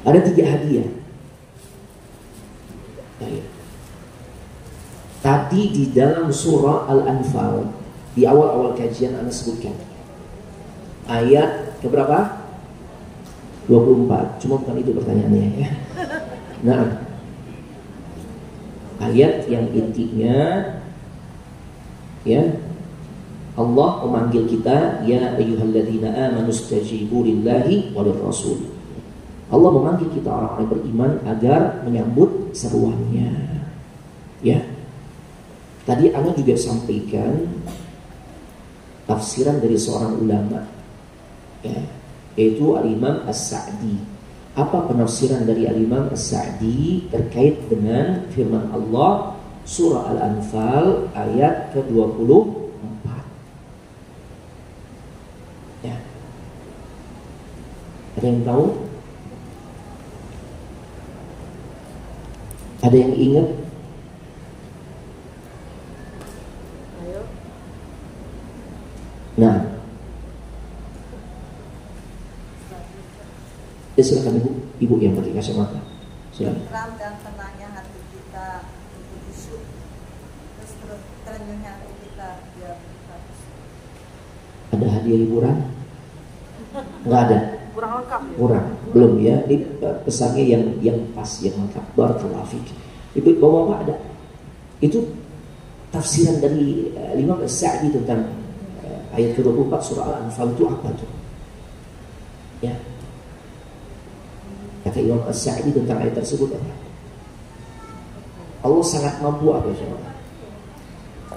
ada 3 hadiah. Baik. Tadi di dalam surah Al-Anfal, di awal-awal kajian Anda sebutkan ayat keberapa? 24. Cuma bukan itu pertanyaannya ya. Nah, ayat yang intinya ya Allah memanggil kita, ya ayyuhalladzina amanu istajibu lillahi walir rasul. Allah memanggil kita orang-orang beriman agar menyambut seruannya. Ya. Tadi Ana juga sampaikan tafsiran dari seorang ulama, ya, yaitu Al-Imam As-Sa'di. Apa penafsiran dari Al-Imam As-Sa'di terkait dengan firman Allah surah Al-Anfal ayat ke-24? Ya. Ada yang tahu? Ada yang ingat? Ayo. Nah, silakan ibu yang pakai kacamata. Silakan. Tentram dan tenangnya hati kita untuk khusyuk, terus terenyuhnya hati kita biar bagus. Ada hadiah liburan? Enggak ada. Kurang lengkap ya? Kurang, belum ya. Ini pesannya yang pas, yang lengkap. Barakallahu fiik. Ibu bapak ada. Itu tafsiran dari Imam As-Sa'di tentang ayat ke-24 surah Al-Anfal itu apa tuh? Ya. Kata Imam As-Sa'di tentang ayat tersebut apa? Allah sangat mampu apa coba?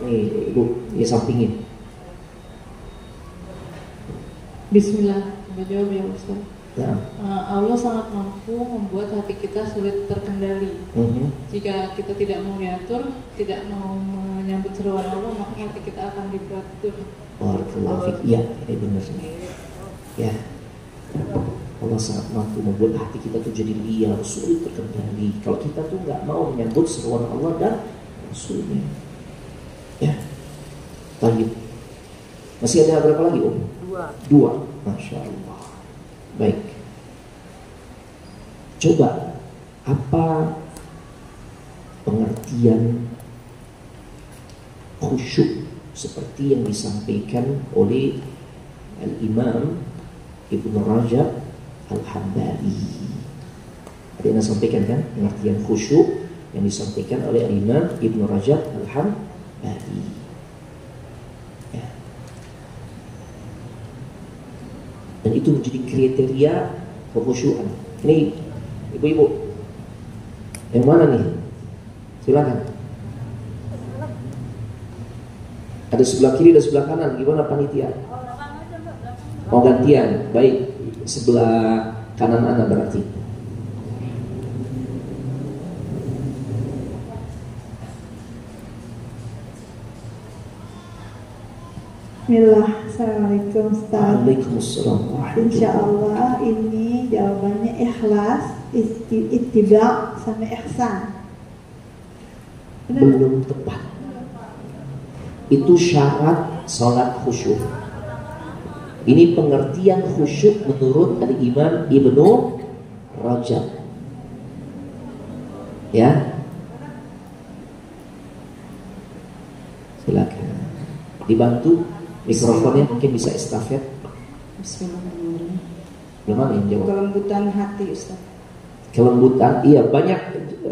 Nih ibu, ya sampingin. Bismillah, menjawab ya Ustaz. Nah. Allah sangat mampu membuat hati kita sulit terkendali. Jika kita tidak mau diatur, tidak mau menyambut seruan Allah, maka hati kita akan diatur. Barakallahu fiik. Iya, ini benar. Ya. Allah sangat mampu membuat hati kita tuh jadi liar, sulit terkendali. Kalau kita tuh nggak mau menyambut seruan Allah dan Rasulnya. Ya. Baik. Masih ada berapa lagi, Om? Dua. Masya Allah. Baik. Coba apa pengertian khusyuk seperti yang disampaikan oleh Al-Imam Ibnu Rajab Al-Hambali? Ada yang sampaikan kan pengertian khusyuk yang disampaikan oleh Al-Imam Ibnu Rajab Al-Hambali. Ya. Dan itu menjadi kriteria kekhusyuan. Ini ibu-ibu yang mana nih? Silakan. Ada sebelah kiri, ada sebelah kanan. Gimana panitia? Oh gantian. Baik. Sebelah kanan Anda berarti. Bismillah, Assalamualaikum Ustaz. Waalaikumsalam. Insyaallah ini jawabannya ikhlas, ittiba sama ihsan. Benar? Belum tepat. Itu syarat salat khusyuk. Ini pengertian khusyuk menurut Al-Imam Ibnu Rajab. Ya. Silakan. Dibantu mikrofonnya, mungkin bisa estafet. Bismillahirrahmanirrahim. Belum ada yang jawab. Kelembutan hati Ustaz. Kelembutan, iya banyak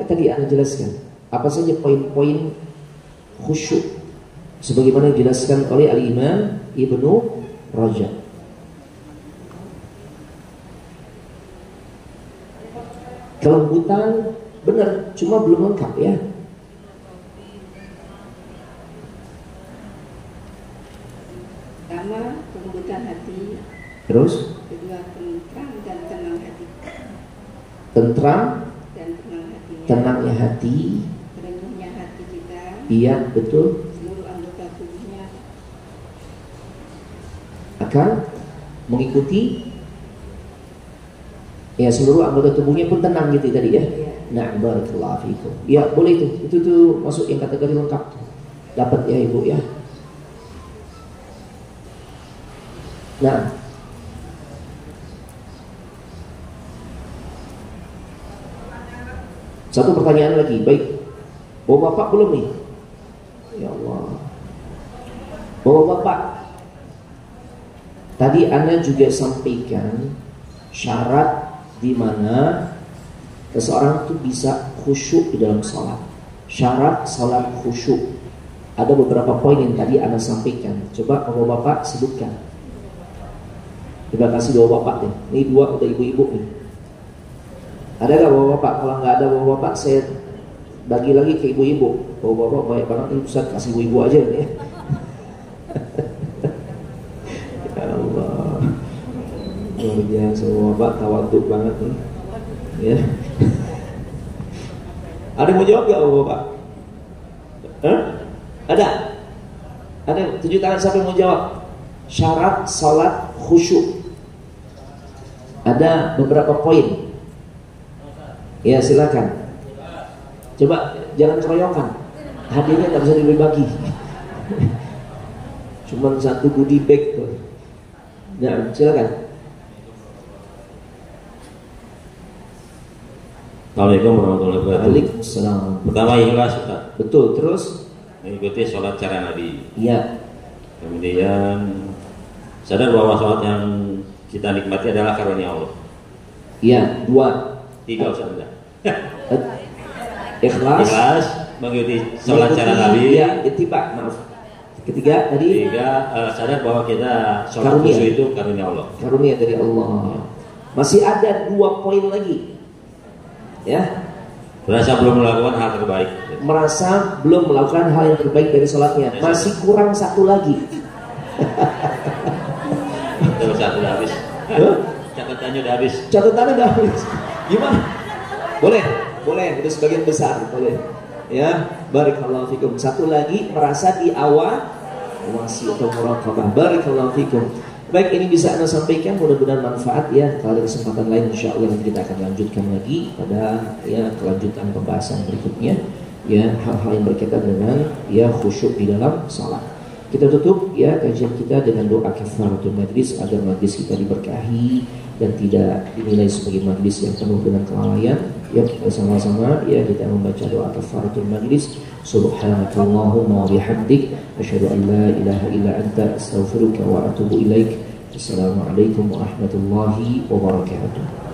tadi Anda jelaskan. Apa saja poin-poin khusyuk sebagaimana dijelaskan oleh Al-Imam Ibnu Rajab. Kelembutan benar, cuma belum lengkap ya. Pertama, kelembutan hati. Terus Kedua, tentram dan tenang hati. tentram, Dan tenang hatinya. tenangnya hati. Terenyuhnya hati kita. Iya betul. Seluruh anggota tubuhnya. Akan mengikuti. Ya seluruh anggota tubuhnya pun tenang gitu tadi ya. Nah, barakallahu fiikum. Ya boleh itu tuh masuk yang kategori lengkap tuh. Dapat ya ibu ya. Nah, satu pertanyaan lagi, baik. Bapak belum nih? Ya Allah. Bapak, tadi Anda juga sampaikan syarat di mana seseorang itu bisa khusyuk di dalam sholat. Syarat sholat khusyuk. ada beberapa poin yang tadi Anda sampaikan. Coba bapak-bapak sebutkan. Terima kasih bapak-bapak deh. Ini dua udah ibu-ibu nih. Ada gak bapak-bapak? Kalau nggak ada bapak-bapak, saya bagi lagi ke ibu-ibu. Bapak-bapak banyak banget nih, Ustaz, kasih ibu-ibu aja nih ya. Ya Allah, luar biasa bapak, tawaduk banget nih ya. Ada yang mau jawab gak bapak? Ada? Ada? 7 tangan, siapa yang mau jawab? Syarat salat khusyuk. Ada beberapa poin. Ya silakan. Coba jangan keroyokan. Hadiahnya tak bisa dibagi. Cuman satu goodie bag tuh. Nah, silakan. Assalamualaikum warahmatullahi wabarakatuh. Waalaikumsalam. Pertama ikhlas, Ustaz. Betul, terus Mengikuti sholat cara Nabi. iya. Kemudian sadar bahwa sholat yang kita nikmati adalah karunia Allah. Iya, 2. 3 Ustaz udah. Ikhlas, mengikuti sholat cara Nabi. ya, ittiba, maaf. Ketiga tadi 3 sadar bahwa kita sholat Karunia. khusyuk itu karunia Allah. karunia dari Allah. Masih ada 2 poin lagi. Ya, Merasa belum melakukan hal terbaik. merasa belum melakukan hal yang terbaik dari sholatnya. Masih kurang 1 lagi. Terus satu udah habis. Catatannya udah habis. Catatannya udah habis. Gimana? Boleh, udah sebagian besar, boleh. Ya, barakallahu fikum. 1 lagi, merasa diawasi atau muraqabah. Barakallahu fikum. Baik, ini bisa Anda sampaikan, mudah-mudahan manfaat ya. Kalau ada kesempatan lain insya Allah nanti kita akan lanjutkan lagi pada ya kelanjutan pembahasan berikutnya ya, hal-hal yang berkaitan dengan ya khusyuk di dalam salat. Kita tutup ya kajian kita dengan doa kafaratul majlis agar majlis kita diberkahi dan tidak dinilai sebagai majlis yang penuh dengan kelalaian. Ya, kita sama-sama ya kita membaca doa kafaratul majlis. Subhanakallahumma wa bihamdik asyhadu an la ilaha illa anta astaghfiruka wa atubu ilaik. Assalamualaikum warahmatullahi wabarakatuh.